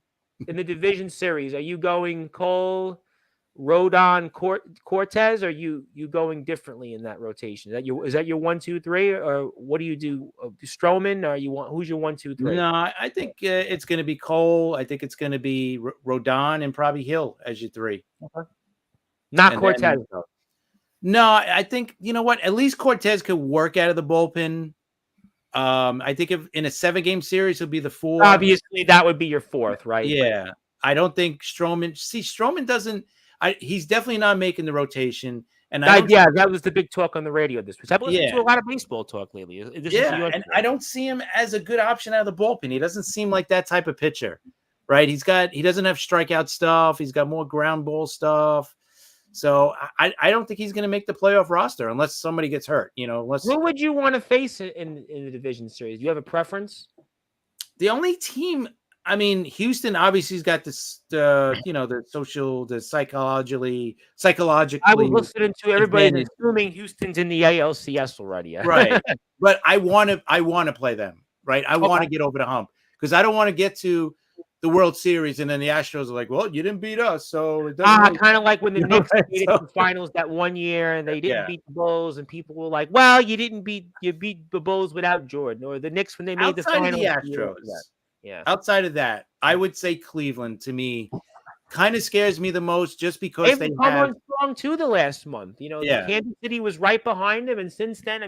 In the division series, are you going Cole, Rodon, Cortez, or are you going differently in that rotation? Is that your 1, 2, 3, or what do you do? Stroman, or who's your 1, 2, 3? No, I think it's going to be Cole. I think it's going to be Rodon and probably Hill as your 3. Okay. Not Cortez, though. No, I think you know what? At least Cortez could work out of the bullpen. I think if in a 7-game series, he'll be the 4. Obviously, that would be your 4th, right? Yeah, I don't think Stroman. See, Stroman doesn't. He's definitely not making the rotation. And that was the big talk on the radio this week. I've listened to a lot of baseball talk lately. And I don't see him as a good option out of the bullpen. He doesn't seem like that type of pitcher, right? He doesn't have strikeout stuff. He's got more ground ball stuff. So I don't think he's going to make the playoff roster unless somebody gets hurt. Who would you want to face in the division series? Do you have a preference? The only team. I mean, Houston obviously has got this, the psychologically. I was listening to everybody assuming Houston's in the ALCS already. Right. But I want to play them, right? I want to get over the hump because I don't want to get to the World Series and then the Astros are like, well, you didn't beat us. So it doesn't kind of like when the Knicks made it to the finals that one year and they didn't beat the Bulls and people were like, well, you beat the Bulls without Jordan, or the Knicks when they made the finals. The Astros. Yeah. Outside of that, I would say Cleveland to me kind of scares me the most just because they've come on strong too the last month. Kansas City was right behind them, and since then,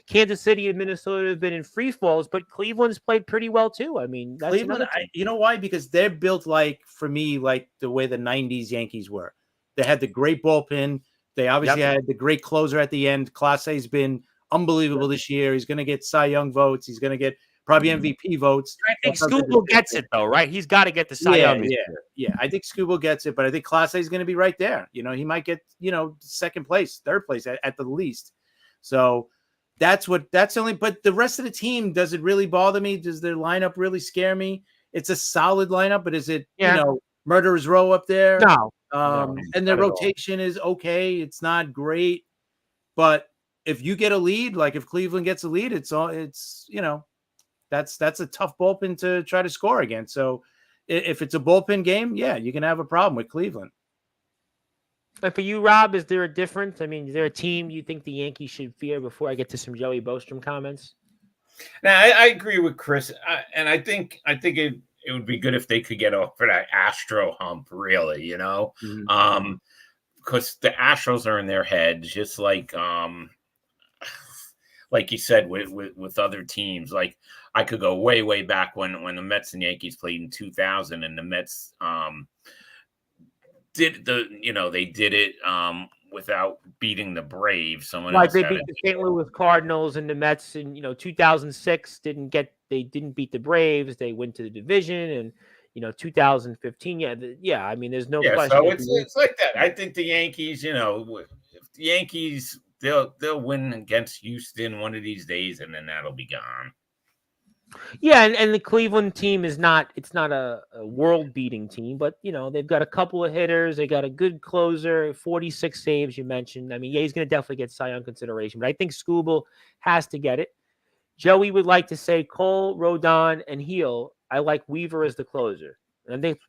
Kansas City and Minnesota have been in free falls, but Cleveland's played pretty well too. That's Cleveland. You know why? Because they're built like the way the '90s Yankees were. They had the great bullpen. They obviously had the great closer at the end. Clase's been unbelievable this year. He's going to get Cy Young votes. He's going to get probably MVP votes. I think Skubal gets it, though, right? He's got to get the Cy Young. Yeah. I think Skubal gets it, but I think Clase is going to be right there. He might get, second place, third place at the least. So that's the only, but the rest of the team, does it really bother me? Does their lineup really scare me? It's a solid lineup, but is it, Murderer's Row up there? No. And their rotation is okay. It's not great, but if you get a lead, like if Cleveland gets a lead, that's a tough bullpen to try to score against. So if it's a bullpen game, you can have a problem with Cleveland. But for you, Rob, is there a difference? Is there a team you think the Yankees should fear before I get to some Joey Bostrom comments? Now, I agree with Chris. And I think it would be good if they could get over that Astro hump, really, because the Astros are in their head, just like like you said, with other teams. Like I could go way back when the Mets and Yankees played in 2000, and the Mets did they did it without beating the Braves. Someone Like else they had beat it. the St. Louis Cardinals and the Mets in 2006. They didn't beat the Braves. They went to the division, and 2015. Yeah. I mean, there's no Yeah, question. so it's like that. I think the Yankees, if the Yankees, they'll win against Houston one of these days, and then that'll be gone. Yeah, and the Cleveland team it's not a world-beating team, but they've got a couple of hitters, they got a good closer, 46 saves you mentioned. I mean, yeah, he's going to definitely get Cy Young consideration, but I think Skubal has to get it. Joey would like to say Cole, Rodon, and Heel. I like Weaver as the closer. And I think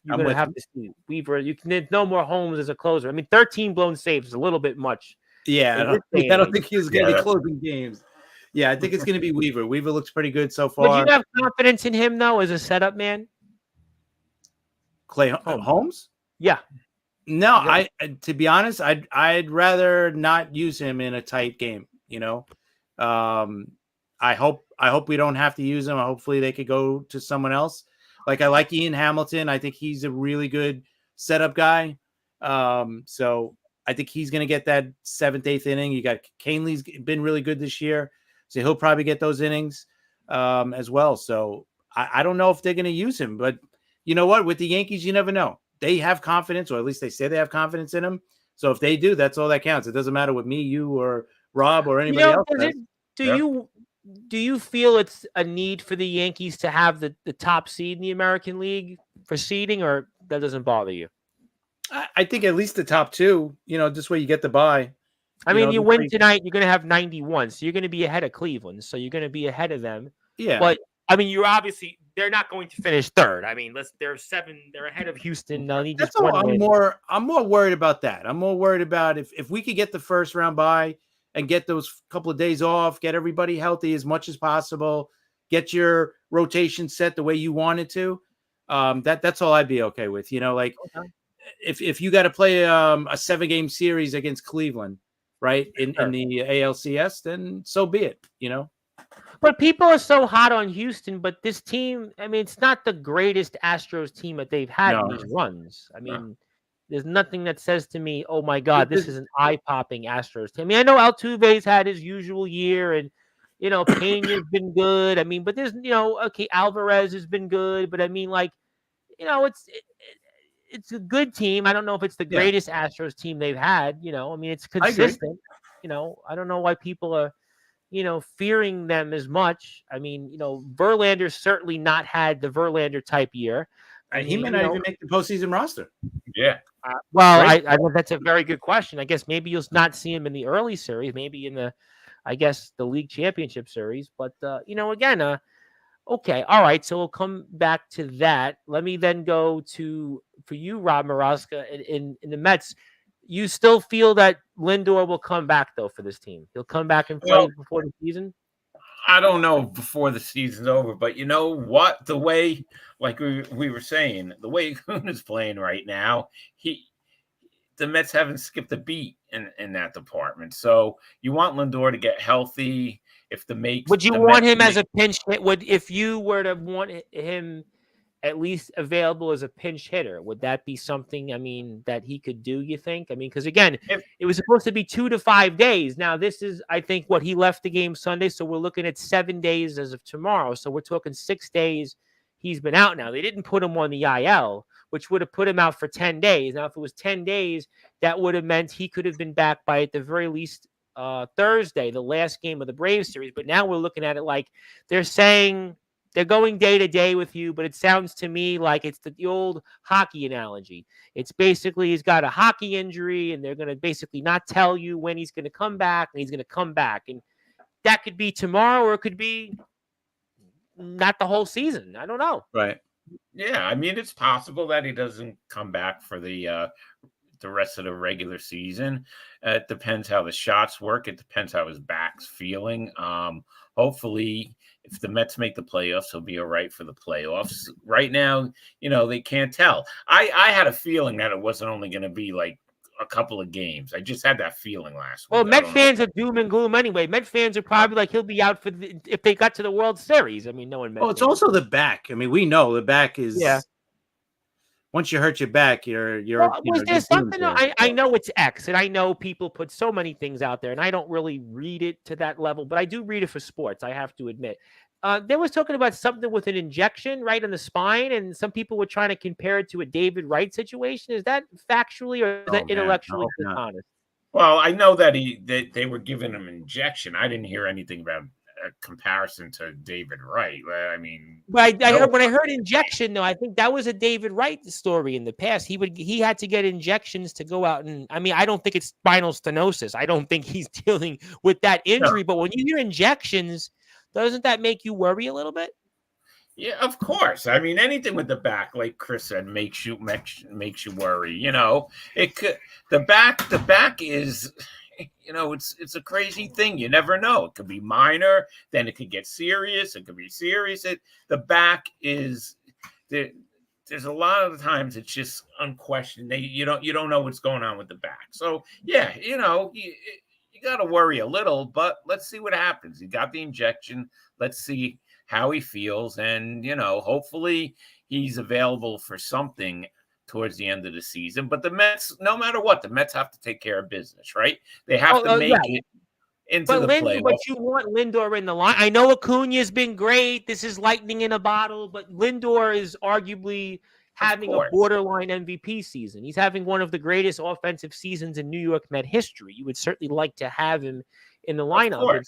you're going to have to see Weaver. There's no more Holmes as a closer. I mean, 13 blown saves is a little bit much. Yeah, I don't think he's going to be closing games. Yeah, I think it's going to be Weaver. Weaver looks pretty good so far. Would you have confidence in him, though, as a setup man? Clay Holmes? Yeah. No, yeah. To be honest, I'd rather not use him in a tight game. I hope we don't have to use him. Hopefully they could go to someone else. Like I like Ian Hamilton. I think he's a really good setup guy. So I think he's going to get that 7th, 8th inning. You got Canley's been really good this year, so he'll probably get those innings as well. So I don't know if they're going to use him, but you know what? With the Yankees, you never know. They have confidence, or at least they say they have confidence in him. So if they do, that's all that counts. It doesn't matter with me, you, or Rob, or anybody else. Do you feel it's a need for the Yankees to have the top seed in the American League for seeding, or that doesn't bother you? I think at least the top 2, this way you get the bye. I mean, you win tonight, you're going to have 91, so you're going to be ahead of Cleveland, so you're going to be ahead of them. Yeah. But, I mean, they're not going to finish third. I mean, they're ahead of Houston. That's all. I'm more worried about that. I'm more worried about if we could get the first round bye and get those couple of days off, get everybody healthy as much as possible, get your rotation set the way you want it to. That's all I'd be okay with. Okay. If you got to play a 7-game series against Cleveland, right, in the ALCS, then so be it. But people are so hot on Houston, but this team, I mean, it's not the greatest Astros team that they've had in these runs. I mean, there's nothing that says to me, oh my God, this is an eye-popping Astros team. I mean, I know Altuve's had his usual year, and Peña's been good. I mean, but there's Alvarez has been good, but I mean, it's a good team. I don't know if it's the greatest Astros team they've had. I mean, it's consistent. I don't know why people are fearing them as much. I mean, Verlander's certainly not had the Verlander type year. He may not even make the postseason roster. Yeah. I think that's a very good question. I guess maybe you'll not see him in the early series, maybe in the league championship series. But, again, okay. All right. So we'll come back to that. Let me then go for you, Rob Maraska, in the Mets. You still feel that Lindor will come back, though, for this team? He'll come back and play before the season? I don't know before the season's over, but you know what? The way, like we were saying, the way Acuna's playing right now, the Mets haven't skipped a beat in that department. So you want Lindor to get healthy. Would you want him as a pinch hit? If you were to want him at least available as a pinch hitter, would that be something, I mean, that he could do, you think? I mean, because again, it was supposed to be 2 to 5 days. Now, this is, I think, what he left the game Sunday. So we're looking at 7 days as of tomorrow. So we're talking 6 days he's been out now. They didn't put him on the IL, which would have put him out for 10 days. Now, if it was 10 days, that would have meant he could have been back by at the very least Thursday, the last game of the Braves series. But now we're looking at it like they're saying they're going day to day with you, but it sounds to me like it's the old hockey analogy. It's basically he's got a hockey injury, and they're going to basically not tell you when he's going to come back, and he's going to come back. And that could be tomorrow, or it could be not the whole season. I don't know. Right. Yeah, I mean, it's possible that he doesn't come back for the rest of the regular season. It depends how the shots work. It depends how his back's feeling. Hopefully, if the Mets make the playoffs, he'll be all right for the playoffs. Right now, they can't tell. I had a feeling that it wasn't only going to be like a couple of games. I just had that feeling last Well, week. Met fans are doom and gloom anyway. Met fans are probably like he'll be out if they got to the World Series. I mean, no one. Oh, it's also the back. I mean, we know the back is. Yeah. Once you hurt your back, you're. Well, was there something? I know it's X, and I know people put so many things out there, and I don't really read it to that level, but I do read it for sports. I have to admit. There was talking about something with an injection right in the spine, and some people were trying to compare it to a David Wright situation. Is that factually or is that intellectually dishonest? Well, I know that they were giving him an injection. I didn't hear anything about a comparison to David Wright. I mean, but when I heard injection, though, I think that was a David Wright story in the past. He had to get injections to go out and. I mean, I don't think it's spinal stenosis. I don't think he's dealing with that injury. No. But when you hear injections. Doesn't that make you worry a little bit? Yeah, of course. I mean, anything with the back, like Chris said, makes you worry. You know, it could the back is, you know, it's a crazy thing. You never know. It could be minor, then it could get serious. It could be serious. The back is there's a lot of the times it's just unquestioned. You don't know what's going on with the back. So yeah, you know. You got to worry a little, but let's see what happens. He got the injection. Let's see how he feels. And, you know, hopefully he's available for something towards the end of the season. But the Mets, no matter what, the Mets have to take care of business, right? They have to make it into the playoffs. But you want Lindor in the line. I know Acuna's been great. This is lightning in a bottle, but Lindor is arguably having a borderline MVP season. He's having one of the greatest offensive seasons in New York Met history. You would certainly like to have him in the lineup.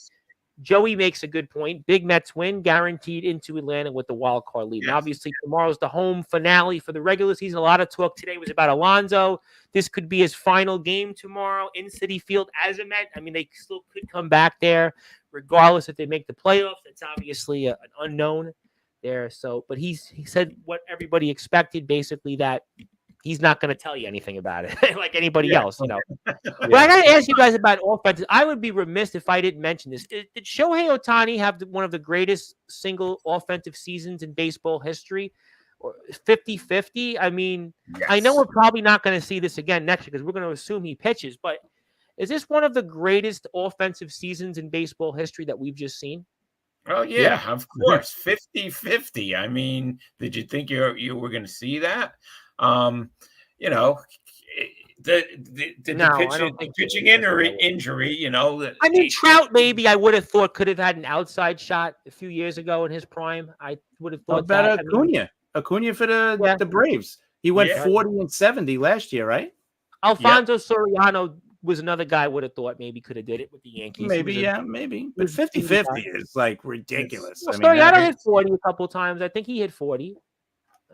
Joey makes a good point. Big Mets win, guaranteed into Atlanta with the wild card lead. Yes. And obviously, tomorrow's the home finale for the regular season. A lot of talk today was about Alonso. This could be his final game tomorrow in Citi Field as a Met. I mean, they still could come back there, regardless if they make the playoffs. It's obviously an unknown there. So, but he said what everybody expected, basically, that he's not going to tell you anything about it like anybody else, you know. But I got to ask you guys about offense. I would be remiss if I didn't mention this. Did Shohei Ohtani have one of the greatest single offensive seasons in baseball history? 50-50? I mean, yes. I know we're probably not going to see this again next year because we're going to assume he pitches, but is this one of the greatest offensive seasons in baseball history that we've just seen? Oh, yeah, of course. 50-50. I mean, did you think you were going to see that? You know, the pitching injury, you know. I mean, Trout maybe I would have thought could have had an outside shot a few years ago in his prime. I would have thought about Acuna. Acuna for the Braves. He went 40-70 last year, right? Alfonso Soriano was another guy I would have thought maybe could have did it with the Yankees. Maybe. But 50-50 is like ridiculous. Well, Soriano hit 40 a couple times. I think he hit 40.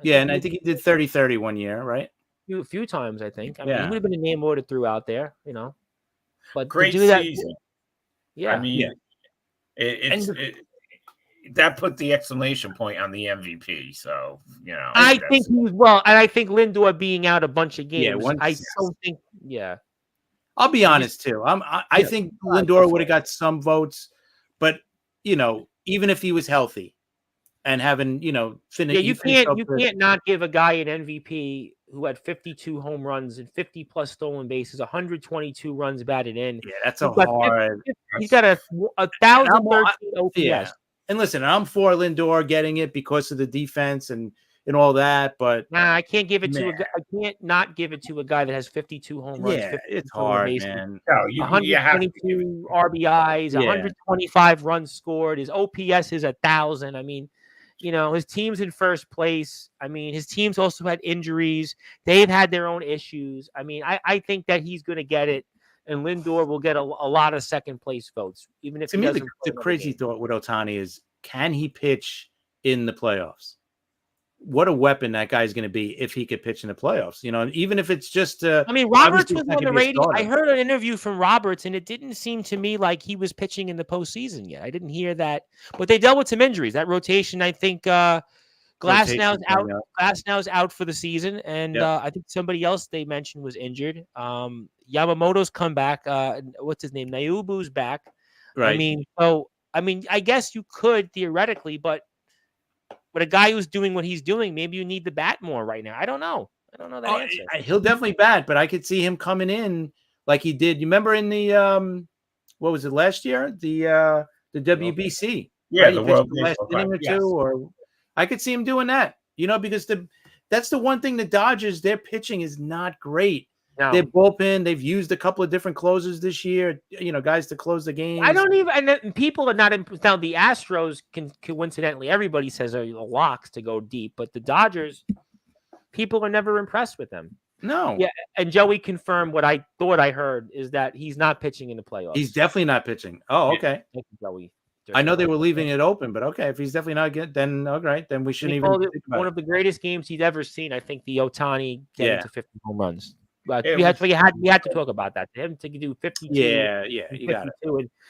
And I think he did 30-30 one year, right? A few times, I think. I mean, he would have been a name order throughout there, you know. But great to do that, season. Yeah. I mean, that put the exclamation point on the MVP. So, you know. I think and I think Lindor being out a bunch of games. I don't think. I'll be honest too. I think Lindor would have got some votes, but you know, even if he was healthy and having, you know, finished. Yeah, you can't not give a guy an MVP who had 52 home runs and 50 plus stolen bases, 122 runs batted in. Yeah, that's hard. He's got a 1,013 OPS. Yeah. And listen, I'm for Lindor getting it because of the defense and all that, but I can't give it to I can't not give it to a guy that has 52 home runs. Yeah, it's hard, man. No, 122 RBIs, 125 runs scored. His OPS is 1,000. I mean, you know, his team's in first place. I mean, his team's also had injuries. They've had their own issues. I mean, I think that he's going to get it, and Lindor will get a lot of second place votes, even if to me the crazy thought with Ohtani is, can he pitch in the playoffs? What a weapon that guy's going to be if he could pitch in the playoffs, you know, and even if it's just I mean, Roberts was on the radio. I heard an interview from Roberts, and it didn't seem to me like he was pitching in the postseason yet. I didn't hear that, but they dealt with some injuries. That rotation, I think, Glasnow's out. Glasnow's out for the season, and I think somebody else they mentioned was injured. Yamamoto's come back. What's his name? Nayubu's back. Right. I mean, I guess you could theoretically, but a guy who's doing what he's doing, maybe you need the bat more right now. I don't know. I don't know that answer. He'll definitely bat, but I could see him coming in like he did. You remember in the what was it last year? The WBC. Yeah, right? the He pitched World the last Baseball inning or Classic, yes. two, or I could see him doing that. Because that's the one thing the Dodgers, their pitching is not great. No. Their bullpen, they've used a couple of different closers this year, guys to close the games. I don't even, and then people are not now. The Astros can coincidentally, everybody says are locks to go deep, but the Dodgers, people are never impressed with them. No. Yeah, and Joey confirmed what I thought I heard is that he's not pitching in the playoffs. He's definitely not pitching. Oh, okay. Thank you, Joey. I know they were leaving it open, but okay, if he's definitely not good, then all right, then we shouldn't even think about one of the greatest games he's ever seen. I think the Ohtani getting to 50 home runs. But we had to talk about that. Him to do 52. Yeah, you got it.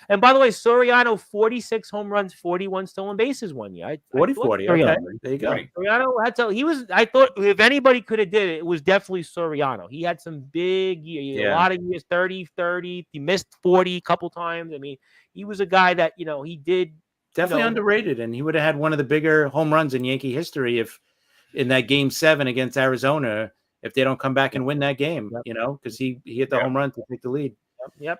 And by the way, Soriano 46 home runs, 41 stolen bases 1 year. 40. Okay, there you go. Soriano I thought if anybody could have did it, it was definitely Soriano. He had some big years, a lot of years, 30. He missed 40 a couple times. I mean, he was a guy that he did definitely underrated, and he would have had one of the bigger home runs in Yankee history if in that Game 7 against Arizona. If they don't come back and win that game, because he hit the home run to take the lead. Yep.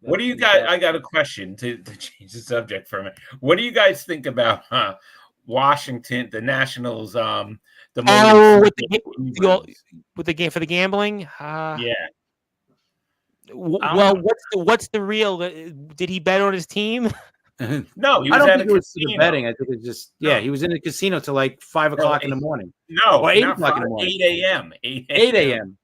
What do you guys? I got a question to change the subject for a minute. What do you guys think about Washington, the Nationals? With the game for the gambling. Yeah. Well, what's the real? Did he bet on his team? No, I don't think it was the betting. I think it's just he was in the casino till like 5 o'clock in the morning. No, or 8 o'clock in the morning. 8 a.m. 8 a.m.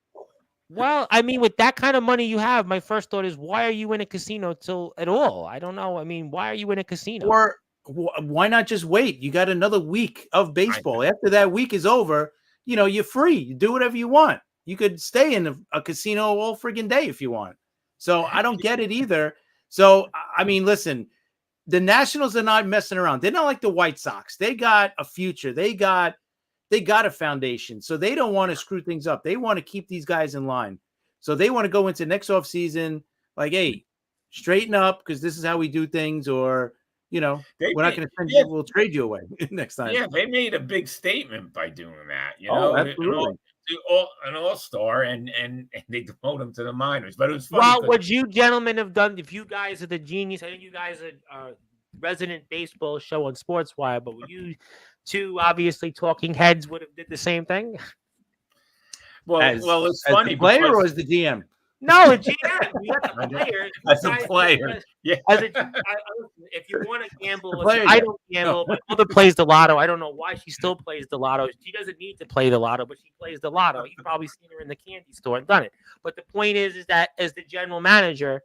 Well, I mean, with that kind of money you have, my first thought is, why are you in a casino till at all? I don't know. I mean, why are you in a casino? Or why not just wait? You got another week of baseball. After that week is over, you're free. You do whatever you want. You could stay in a casino all friggin' day if you want. So I don't get it either. So, I mean, listen. The Nationals are not messing around. They're not like the White Sox. They got a future. They got a foundation. So they don't want to screw things up. They want to keep these guys in line. So they want to go into next offseason like, hey, straighten up because this is how we do things. Or, we're not going to send you. We'll trade you away next time. Yeah, they made a big statement by doing that. Absolutely. An all-star and they demote him to the minors, but it was funny. Well, what you gentlemen have done, if you guys are the genius, I think you guys are resident baseball show on Sportswire, but you two obviously talking heads would have did the same thing. Well, it's funny. The player or as the GM? No, a GM. You got the player. As a player, if you want to gamble, I don't gamble. My mother plays the lotto. I don't know why she still plays the lotto. She doesn't need to play the lotto, but she plays the lotto. You've probably seen her in the candy store and done it. But the point is that as the general manager,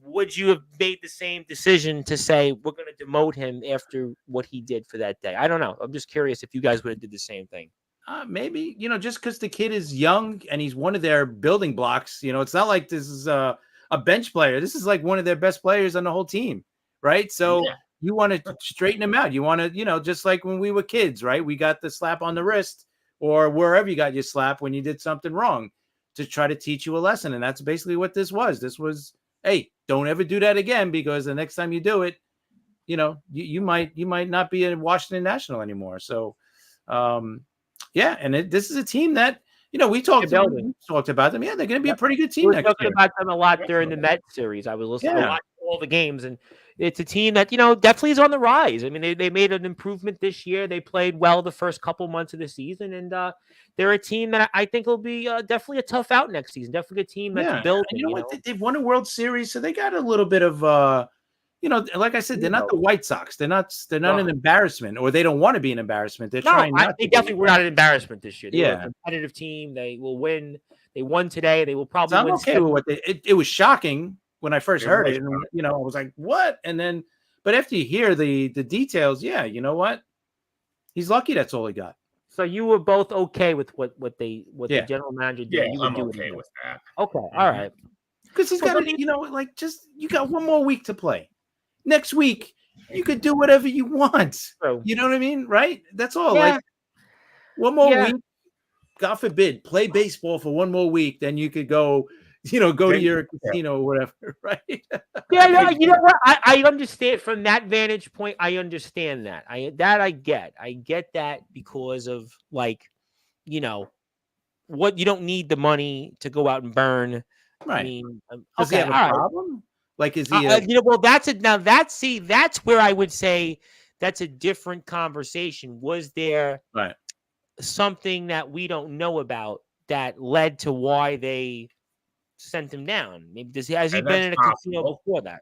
would you have made the same decision to say we're going to demote him after what he did for that day? I don't know. I'm just curious if you guys would have did the same thing. Maybe, just because the kid is young and he's one of their building blocks, it's not like this is a bench player. This is like one of their best players on the whole team, right? So you want to straighten him out. You want to, just like when we were kids, right? We got the slap on the wrist or wherever you got your slap when you did something wrong to try to teach you a lesson. And that's basically what this was. This was, hey, don't ever do that again because the next time you do it, you might not be a Washington National anymore. So, and this is a team that, we talked about them. Yeah, they're going to be a pretty good team next year. We were talking about them a lot during the Mets series. I was listening to all the games, and it's a team that, definitely is on the rise. I mean, they made an improvement this year. They played well the first couple months of the season, and they're a team that I think will be definitely a tough out next season. Definitely a team that's building. You know what? They've won a World Series, so they got a little bit of like I said, they're not the White Sox. They're not an embarrassment, or they don't want to be an embarrassment. They're trying not to. They definitely were not an embarrassment this year. They were a competitive team. They will win. They won today. They will probably win. I'm okay with what it was shocking when I first heard it. And, I was like, what? And then, but after you hear the details, you know what? He's lucky that's all he got. So you were both okay with what the general manager did. Yeah, I'm okay with that. Okay, all right. Because he's got to, you got one more week to play. Next week, you could do whatever you want. True. You know what I mean? Right? That's all. Yeah. Like one more week, God forbid, play baseball for one more week. Then you could go, to your casino or whatever. Right? You know what? I understand from that vantage point. I understand that. I get that because of what you don't need the money to go out and burn. Right. I mean, Does he have a problem? Like, is he? Well, that's where I would say that's a different conversation. Was there something that we don't know about that led to why they sent him down? Maybe has he been in a casino before that?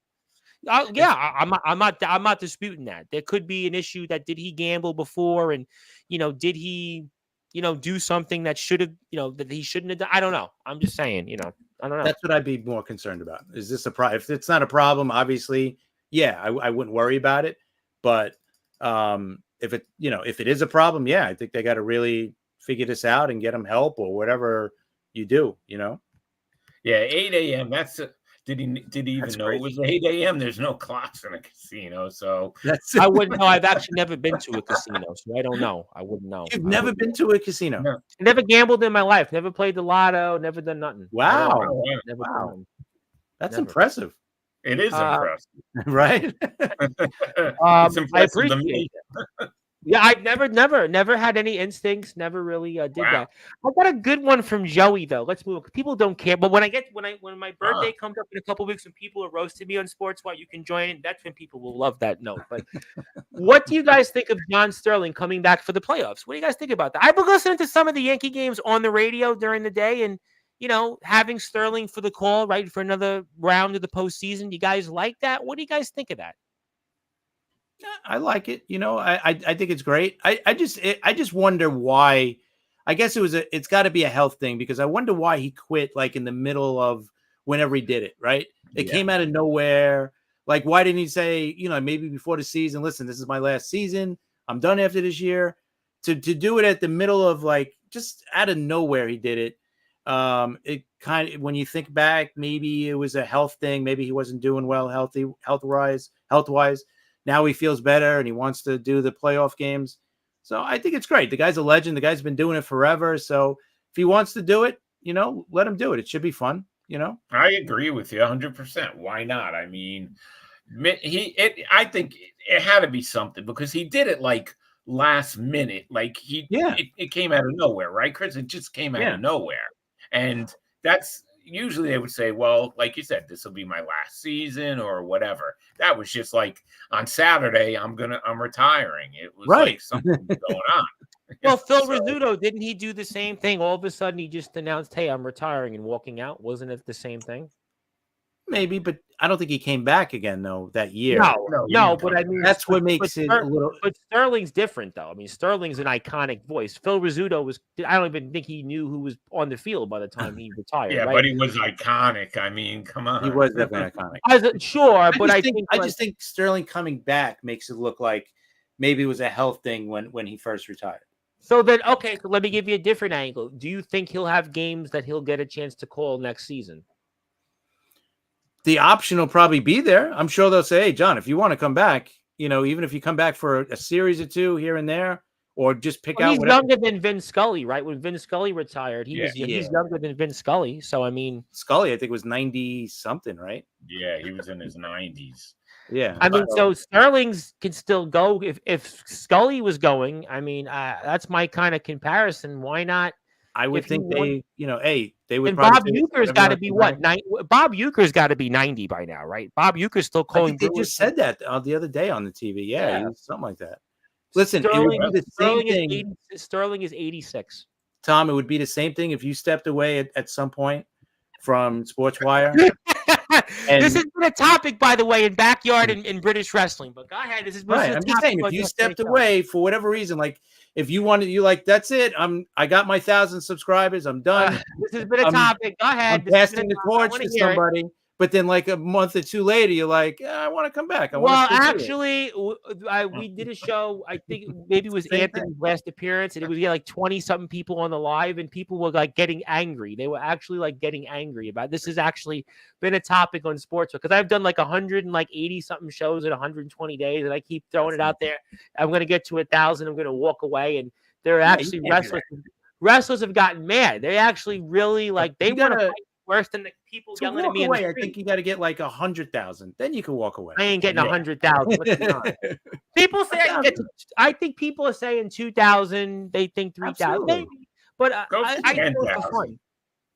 Yeah, I'm not disputing that. There could be an issue that did he gamble before, and did he do something that should have that he shouldn't have done? I don't know. I'm just saying, I don't know. That's what I'd be more concerned about. Is this a problem? If it's not a problem, obviously, yeah, I wouldn't worry about it. But if it is a problem, yeah, I think they got to really figure this out and get him help or whatever you do. Yeah, 8 a.m. Did he even know it was 8 a.m.? There's no clocks in a casino, so I wouldn't know. I've actually never been to a casino, so I don't know. I wouldn't know. You've never been to a casino? No. Never gambled in my life. Never played the lotto. Never done nothing. Wow. Wow. That's impressive. It is impressive, right? It's impressive. I appreciate it. Yeah, I've never had any instincts. Never really did that. I got a good one from Joey though. Let's move. People don't care, but when my birthday comes up in a couple weeks and people are roasting me on Sportswire, you can join in. That's when people will love that note. But what do you guys think of John Sterling coming back for the playoffs? What do you guys think about that? I've been listening to some of the Yankee games on the radio during the day, and having Sterling for the call right for another round of the postseason. You guys like that? What do you guys think of that? I like it. I think it's great. I just wonder why. I guess it's got to be a health thing, because I wonder why he quit like in the middle of whenever he did it. Right? It came out of nowhere. Like, why didn't he say, maybe before the season, listen, this is my last season. I'm done after this year. To do it at the middle of like just out of nowhere, he did it. It kind of, when you think back, maybe it was a health thing. Maybe he wasn't doing well health wise. Now he feels better and he wants to do the playoff games. So I think it's great. The guy's a legend. The guy's been doing it forever. So if he wants to do it, let him do it. It should be fun. I agree with you 100%. Why not? I mean, I think it had to be something, because he did it like last minute. Like it came out of nowhere, right, Chris? It just came out of nowhere. And that's usually they would say, well, like you said, this will be my last season or whatever. That was just like on Saturday, I'm retiring. It was like something going on. Well, Phil Rizzuto, didn't he do the same thing? All of a sudden, he just announced, hey, I'm retiring and walking out. Wasn't it the same thing? Maybe, but I don't think he came back again, though, that year. No, but I mean, that's what makes it a little. But Sterling's different, though. I mean, Sterling's an iconic voice. Phil Rizzuto I don't even think he knew who was on the field by the time he retired. Yeah, right? But he was iconic. I mean, come on. He was definitely iconic. I just think Sterling coming back makes it look like maybe it was a health thing when he first retired. So then, okay, so let me give you a different angle. Do you think he'll have games that he'll get a chance to call next season? The option will probably be there. I'm sure they'll say, hey, John, if you want to come back, even if you come back for a series or two here and there, or just pick out. He's younger than Vin Scully, right? When Vin Scully retired, he's younger than Vin Scully. So, I mean. Scully, I think, was 90-something, right? Yeah, he was in his 90s. Yeah. I mean, so Sterling's can still go. If Scully was going, I mean, that's my kind of comparison. Why not? I would think they would. And Bob Uecker's got to be what? Bob Uecker's got to be 90 by now, right? Bob Uecker's still calling. They just said that the other day on the TV. Yeah. Something like that. Listen, Sterling, it would be the same thing. Sterling is 86. Tom, it would be the same thing if you stepped away at some point from Sportswire. This has been a topic, by the way, in backyard in British wrestling. But go ahead. This is right. I'm just saying, if you stepped away for whatever reason, like if you wanted, that's it. I got my 1,000 subscribers. I'm done. This has been a topic. Go ahead. I'm passing the torch to somebody. But then, like a month or two later, you're like, I want to come back. We did a show. I think maybe it was Anthony's last appearance, and it was like 20-something people on the live, and people were like getting angry. They were actually like getting angry about this. Has actually been a topic on sports because I've done like 180-something shows in 120 days, and I keep throwing it out there. I'm going to get to 1,000. I'm going to walk away, and they're actually wrestlers. Wrestlers have gotten mad. They actually really want to fight. Worse than the people yelling at me in the street. I think you got to get like 100,000. Then you can walk away. I ain't getting 100,000. People say I think people are saying 2,000. They think 3,000. But Go I for do it for 10,000. fun.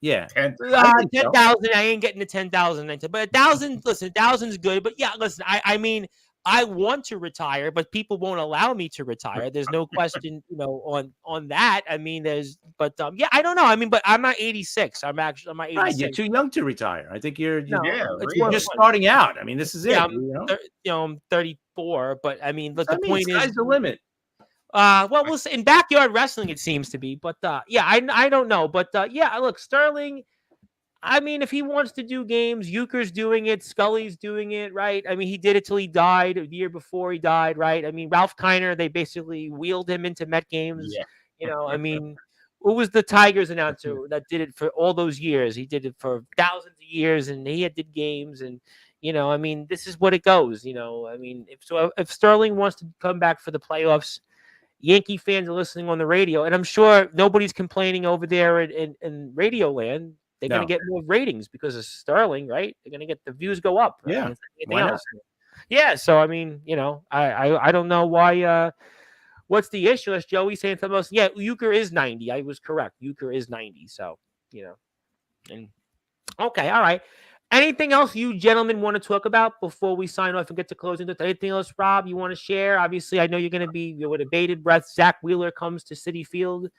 Yeah. I think so. 10,000. I ain't getting to 10,000. But 1,000. Listen, 1,000's good. But yeah, listen. I mean, I want to retire, but people won't allow me to retire. There's no question, on that. I mean, yeah, I don't know. I mean, but I'm not 86. I'm not Right, 86. you're too young to retire. I think you're No, Yeah, it's you're more just fun. starting out. I mean, this is Yeah, it. I'm 34. But I mean, look, I the mean, point is, sky's the limit. well, we'll see. In backyard wrestling, it seems to be. But yeah, I don't know. But yeah, look, Sterling. I mean, if he wants to do games, Euchre's doing it, Scully's doing it, right? I mean, he did it till he died, the year before he died, right? I mean, Ralph Kiner, they basically wheeled him into Met games. Yeah. I mean, who was the Tigers announcer that did it for all those years? He did it for thousands of years, and he did games, and I mean, this is what it goes. I mean, if Sterling wants to come back for the playoffs, Yankee fans are listening on the radio, and I'm sure nobody's complaining over there in Radio Land. They're going to get more ratings because of Sterling, right? They're going to get the views go up. Yeah. I mean, anything else. Yeah. So, I mean, I don't know why. What's the issue? As Joey saying something else. Yeah, Euchre is 90. I was correct. Euchre is 90. So, and okay. All right. Anything else you gentlemen want to talk about before we sign off and get to closing? Anything else, Rob, you want to share? Obviously, I know you're going to be with a bated breath. Zach Wheeler comes to Citi Field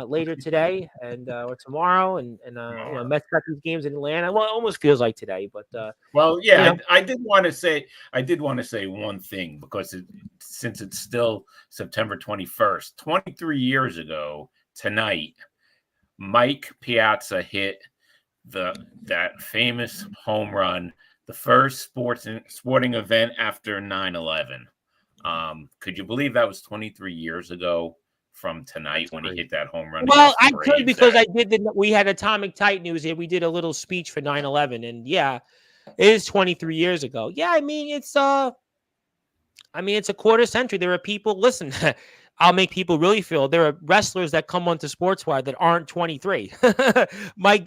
later today or tomorrow, and Mets got these games in Atlanta. Well, it almost feels like today, but well, yeah, I did want to say one thing because since it's still September 21st, 23 years ago tonight, Mike Piazza hit that famous home run, the first sporting event after 9/11. Could you believe that was 23 years ago from tonight when he hit that home run? Well, I could because we had Atomic Tight News here. We did a little speech for 9/11, and yeah, it is 23 years ago. Yeah, I mean it's a quarter century. There are people. Listen, I'll make people really feel. There are wrestlers that come onto Sportswire that aren't 23.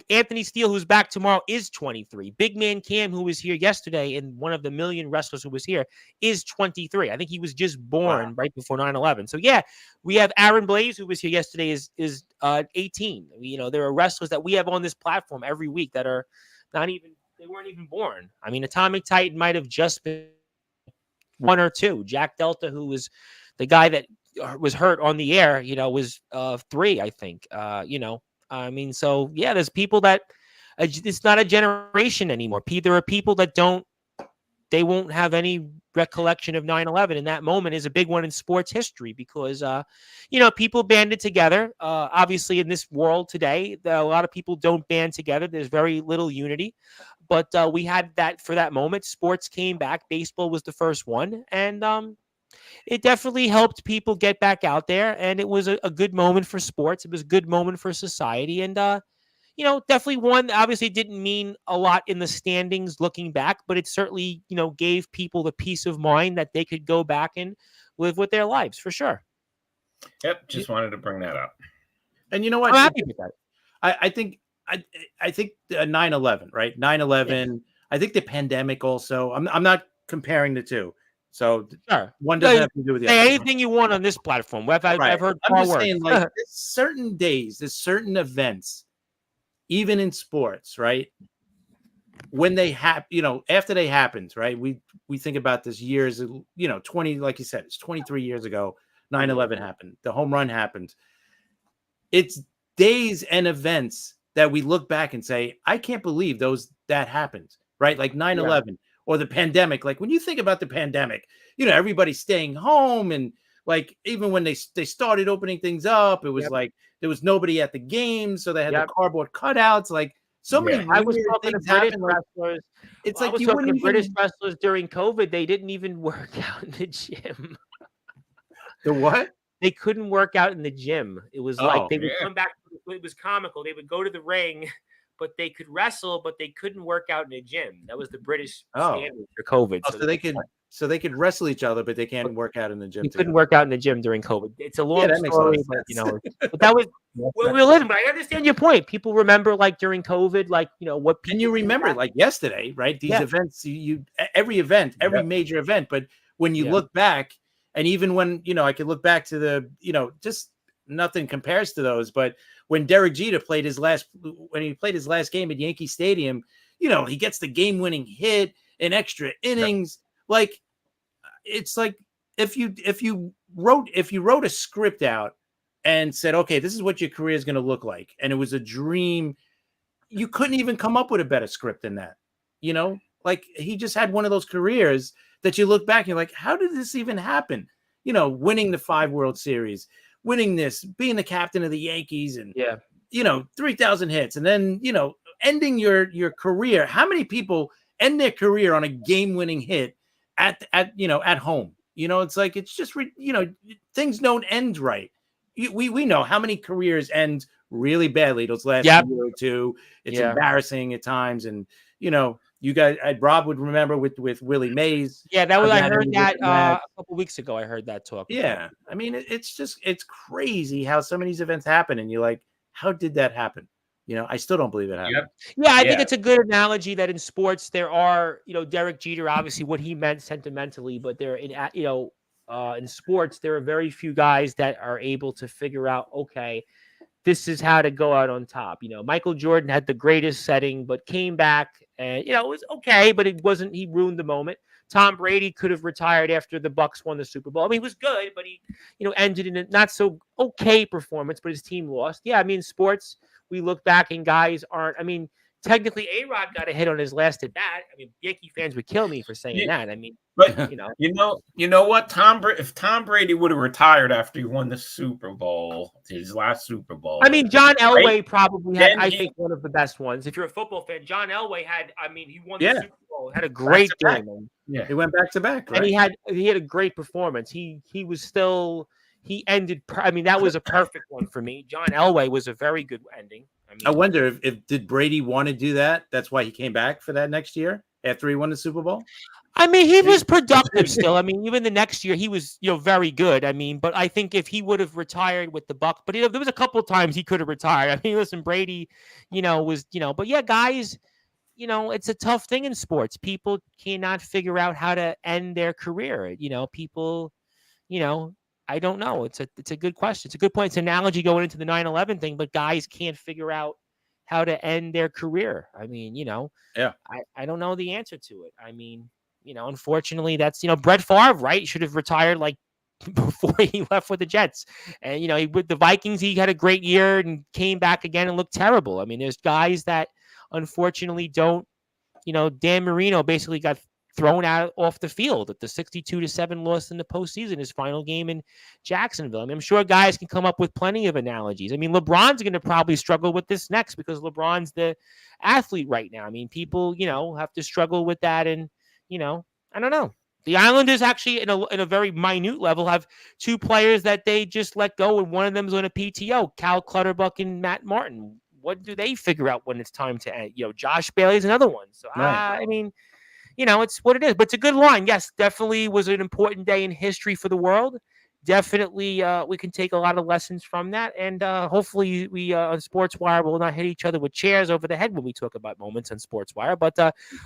Anthony Steele, who's back tomorrow, is 23. Big Man Cam, who was here yesterday, and one of the million wrestlers who was here, is 23. I think he was just born right before 9/11. So yeah, we have Aaron Blaze, who was here yesterday, is 18. There are wrestlers that we have on this platform every week that are they weren't even born. I mean, Atomic Titan might have just been one or two. Jack Delta, who was the guy that was hurt on the air, was 3, I think. I mean, so yeah, there's people that it's not a generation anymore. There are people that they won't have any recollection of 9/11, and that moment is a big one in sports history because people banded together. Obviously, in this world today, a lot of people don't band together. There's very little unity, but we had that for that moment. Sports came back. Baseball was the first one, and it definitely helped people get back out there, and it was a good moment for sports. It was a good moment for society, and definitely one. Obviously, didn't mean a lot in the standings looking back, but it certainly gave people the peace of mind that they could go back and live with their lives for sure. Yep, just wanted to bring that up. And you know what? I'm happy with that. I think 9/11, right? 9/11. Yeah. I think the pandemic also. I'm not comparing the two. So sure. One doesn't have to do with the other. Anything you want on this platform. I've heard I'm just words. saying, like, there's certain days, there's certain events, even in sports, right? When they happen, after they happened, right? We think about this years, 20, like you said, it's 23 years ago, 9/11 happened. The home run happened. It's days and events that we look back and say, I can't believe that happened, right? Like 9/11 or the pandemic. Like when you think about the pandemic, everybody's staying home, and like even when they started opening things up, it was like there was nobody at the game, so they had the cardboard cutouts. Like so many. I was talking to British wrestlers. It's like you wouldn't British wrestlers during COVID. They didn't even work out in the gym. The what? They couldn't work out in the gym. It was like they would come back. It was comical. They would go to the ring, but they could wrestle, but they couldn't work out in a gym. That was the British standard for COVID. So they could wrestle each other, but they can't work out in the gym. You couldn't work out in the gym during COVID. It's a long story, but but that was we're living. But I understand your point. People remember like during COVID, like what. And you remember like yesterday, right? These events, every event, every major event. But when you look back, and even when I could look back to the just nothing compares to those. But when Derek Jeter played his last game at Yankee Stadium, he gets the game-winning hit in extra innings. Like, it's like if you wrote a script out and said, okay, this is what your career is going to look like, and it was a dream, you couldn't even come up with a better script than that. Like, he just had one of those careers that you look back and you're like, how did this even happen? Winning the 5 World Series, winning this, being the captain of the Yankees, and 3,000 hits, and then ending your career. How many people end their career on a game-winning hit at home? It's like, it's just things don't end right. We know how many careers end really badly those last year or two. It's embarrassing at times, and you guys, Rob would remember with Willie Mays. Yeah, that was, I heard that a couple weeks ago. I heard that talk. Yeah, I mean, it's crazy how some of these events happen, and you're like, how did that happen? I still don't believe it happened. Yeah, I think it's a good analogy that in sports there are, Derek Jeter, obviously what he meant sentimentally, but there in sports there are very few guys that are able to figure out, okay, this is how to go out on top. Michael Jordan had the greatest setting, but came back and, it was okay, but it wasn't, he ruined the moment. Tom Brady could have retired after the Bucs won the Super Bowl. I mean, he was good, but he, ended in a not so okay performance, but his team lost. Yeah. I mean, sports, we look back and guys aren't, I mean, technically A-Rod got a hit on his last at bat. I mean, Yankee fans would kill me for saying that. I mean, but you know what? If Tom Brady would have retired after he won the Super Bowl, his last Super Bowl. I mean, John Elway probably had, I think, one of the best ones. If you're a football fan, John Elway had, I mean, he won the Super Bowl, had a great game. Yeah, he went back to back, right? And he had a great performance. He was still, he ended, I mean, that was a perfect one for me. John Elway was a very good ending. I wonder if did Brady want to do that? That's why he came back for that next year after he won the Super Bowl. I mean, he was productive still. I mean, even the next year he was, very good. I mean, but I think if he would have retired with the Bucs, but there was a couple of times he could have retired. I mean, listen, Brady, was, but yeah, guys, it's a tough thing in sports. People cannot figure out how to end their career. People, I don't know. It's a good question. It's a good point. It's an analogy going into the 9/11 thing, but guys can't figure out how to end their career. I mean, I don't know the answer to it. I mean, unfortunately that's, Brett Favre, right? Should have retired like before he left with the Jets. And, with the Vikings, he had a great year and came back again and looked terrible. I mean, there's guys that unfortunately don't, Dan Marino basically got thrown out off the field at the 62-7 loss in the postseason, his final game in Jacksonville. I mean, I'm sure guys can come up with plenty of analogies. I mean, LeBron's going to probably struggle with this next because LeBron's the athlete right now. I mean, people, have to struggle with that. And, I don't know. The Islanders actually, in a very minute level, have 2 players that they just let go, and one of them is on a PTO, Cal Clutterbuck and Matt Martin. What do they figure out when it's time to end? Josh Bailey's another one. So, I mean, it's what it is. But it's a good line. Yes, definitely was an important day in history for the world. Definitely, we can take a lot of lessons from that. And hopefully we on Sportswire will not hit each other with chairs over the head when we talk about moments on Sportswire. But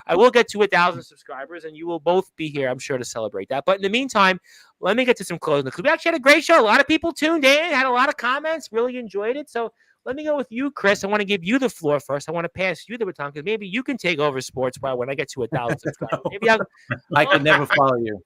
I will get to 1,000 subscribers, and you will both be here, I'm sure, to celebrate that. But in the meantime, let me get to some closing, because we actually had a great show. A lot of people tuned in, had a lot of comments, really enjoyed it. So let me go with you, Chris. I want to give you the floor first. I want to pass you the baton because maybe you can take over Sportswire when I get to 1,000 subscribers. Maybe I could never follow you.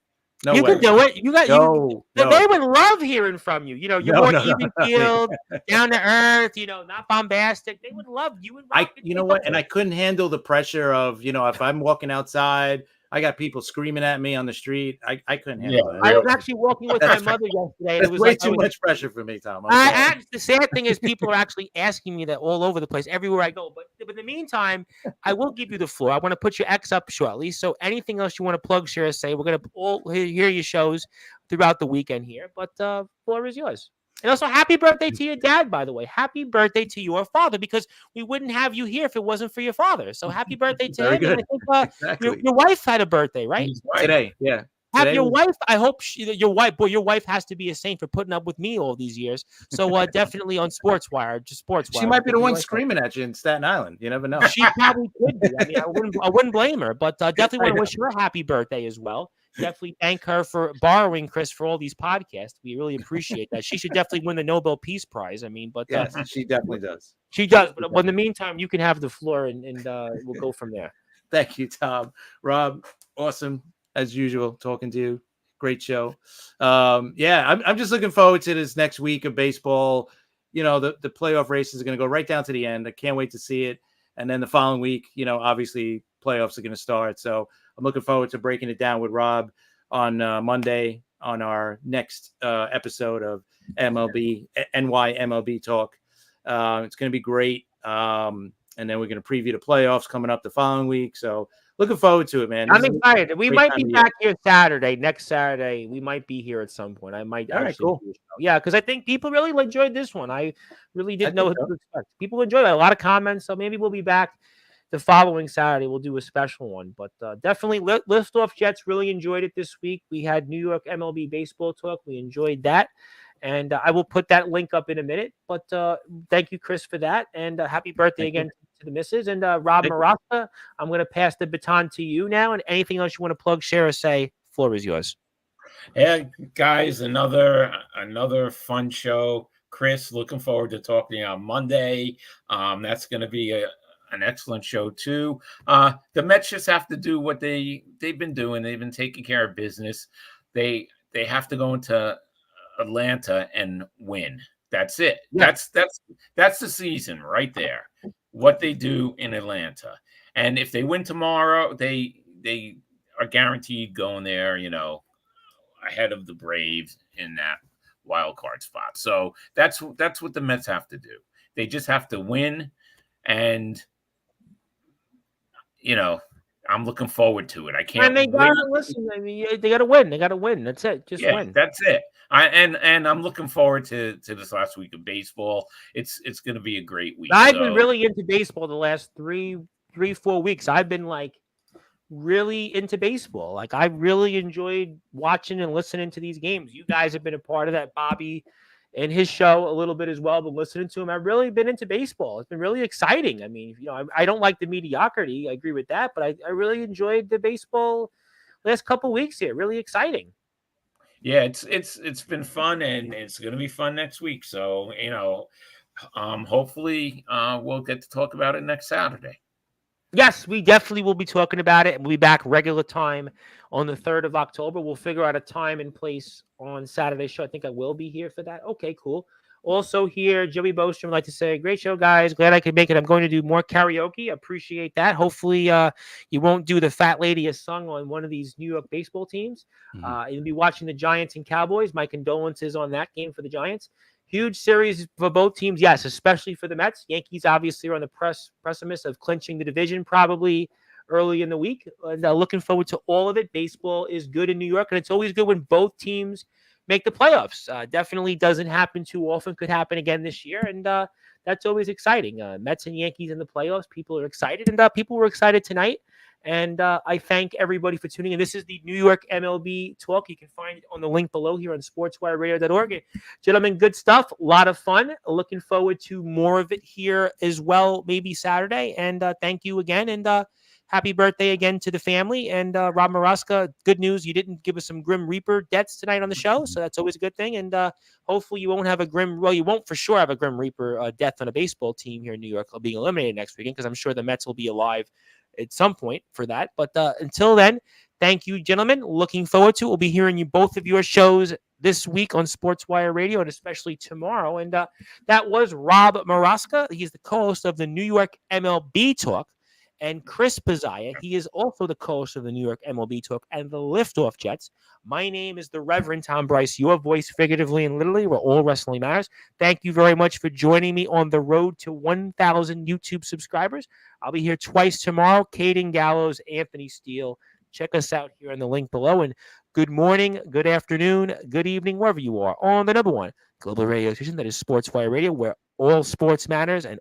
No you way. can do it. You got no. They would love hearing from you. You're more even keeled, down to earth. Not bombastic. They would love you. You know what? And I couldn't handle the pressure of if I'm walking outside, I got people screaming at me on the street. I couldn't handle it. I was actually walking with my mother yesterday. It was way too much pressure for me, Tom. The sad thing is people are actually asking me that all over the place, everywhere I go. But in the meantime, I will give you the floor. I want to put your X up shortly. So anything else you want to plug, share, say, we're going to all hear your shows throughout the weekend here. But floor is yours. And also, happy birthday to your dad, by the way. Happy birthday to your father, because we wouldn't have you here if it wasn't for your father. So happy birthday to him. Good. And I think exactly. your wife had a birthday, right? Today, yeah. Have your wife. I hope your wife has to be a saint for putting up with me all these years. So definitely on Sportswire, just Sportswire. She might be the one screaming at you in Staten Island. You never know. She probably could be. I mean, I wouldn't blame her. But definitely want to wish her a happy birthday as well. definitely thank her for borrowing Chris for all these podcasts. We really appreciate that. She should definitely win the Nobel Peace Prize. I mean, but Yes, she definitely does. she does. But in the meantime, you can have the floor, and we'll go from there. Thank you, Tom. Rob, awesome as usual talking to you. Great show. I'm just looking forward to this next week of baseball. You know, the playoff races are going to go right down to the end. I can't wait to see it. And then the following week, you know, obviously playoffs are going to start. So I'm looking forward to breaking it down with Rob on Monday on our next episode of NY MLB Talk. It's going to be great. And then we're going to preview the playoffs coming up the following week. So looking forward to it, man. I'm excited. We might be back here Saturday. Next Saturday, we might be here at some point. I might actually. Cool. Yeah, because I think people really enjoyed this one. I really didn't know what to expect. People enjoyed it. A lot of comments. So maybe we'll be back the following Saturday. We'll do a special one. But definitely, Liftoff Jets really enjoyed it this week. We had New York MLB baseball talk. We enjoyed that. And I will put that link up in a minute. But thank you, Chris, for that. And happy birthday again to the missus. And Rob Marasta, I'm going to pass the baton to you now. And anything else you want to plug, share, or say, floor is yours. Yeah, guys, another fun show. Chris, looking forward to talking on Monday. That's going to be an excellent show too. The Mets just have to do what they've been doing. They've been taking care of business. They have to go into Atlanta and win. That's it. Yeah. That's the season right there. What they do in Atlanta. And if they win tomorrow, they are guaranteed going there, you know, ahead of the Braves in that wild card spot. So that's what the Mets have to do. They just have to win, and you know, I'm looking forward to it. I can't. And they gotta listen. I mean, they gotta win. They gotta win. That's it. Just win. That's it. And I'm looking forward to this last week of baseball. It's going to be a great week. I've been really into baseball the last 3-4 weeks. I've been like really into baseball. Like I really enjoyed watching and listening to these games. You guys have been a part of that. Bobby and his show a little bit as well, but listening to him, I've really been into baseball. It's been really exciting. I mean, you know, I don't like the mediocrity. I agree with that, but I really enjoyed the baseball last couple weeks here. Really exciting. Yeah, it's been fun, and it's going to be fun next week. So, you know, hopefully we'll get to talk about it next Saturday. Yes, we definitely will be talking about it. We'll be back regular time on the 3rd of October. We'll figure out a time and place on Saturday's show. I think I will be here for that. Okay, cool. Also here, Joey Bostrom would like to say, great show, guys. Glad I could make it. I'm going to do more karaoke. Appreciate that. Hopefully you won't do the fat lady as sung on one of these New York baseball teams. You'll be watching the Giants and Cowboys. My condolences on that game for the Giants. Huge series for both teams, yes, especially for the Mets. Yankees obviously are on the precipice of clinching the division probably early in the week. Looking forward to all of it. Baseball is good in New York, and it's always good when both teams make the playoffs. Definitely doesn't happen too often. Could happen again this year, and that's always exciting. Mets and Yankees in the playoffs. People are excited, and people were excited tonight. And I thank everybody for tuning in. This is the New York MLB Talk. You can find it on the link below here on sportswireradio.org. Gentlemen, good stuff. A lot of fun. Looking forward to more of it here as well, maybe Saturday. And thank you again. And happy birthday again to the family. And Rob Maraska, good news. You didn't give us some Grim Reaper deaths tonight on the show. So that's always a good thing. And hopefully you won't have you won't for sure have a Grim Reaper death on a baseball team here in New York being eliminated next weekend, because I'm sure the Mets will be alive at some point for that. But until then, thank you, gentlemen. Looking forward to it. We'll be hearing you both of your shows this week on Sportswire Radio, and especially tomorrow. And that was Rob Maraska. He's the co-host of the New York MLB Talk. And Chris Pizzaia, he is also the co-host of the New York MLB Talk and the Liftoff Jets. My name is the Reverend Tom Bryce, your voice figuratively and literally, where all wrestling matters. Thank you very much for joining me on the road to 1,000 YouTube subscribers. I'll be here twice tomorrow. Caden Gallows, Anthony Steele. Check us out here on the link below. And good morning, good afternoon, good evening, wherever you are, on the number one global radio station that is Sportswire Radio, where all sports matters and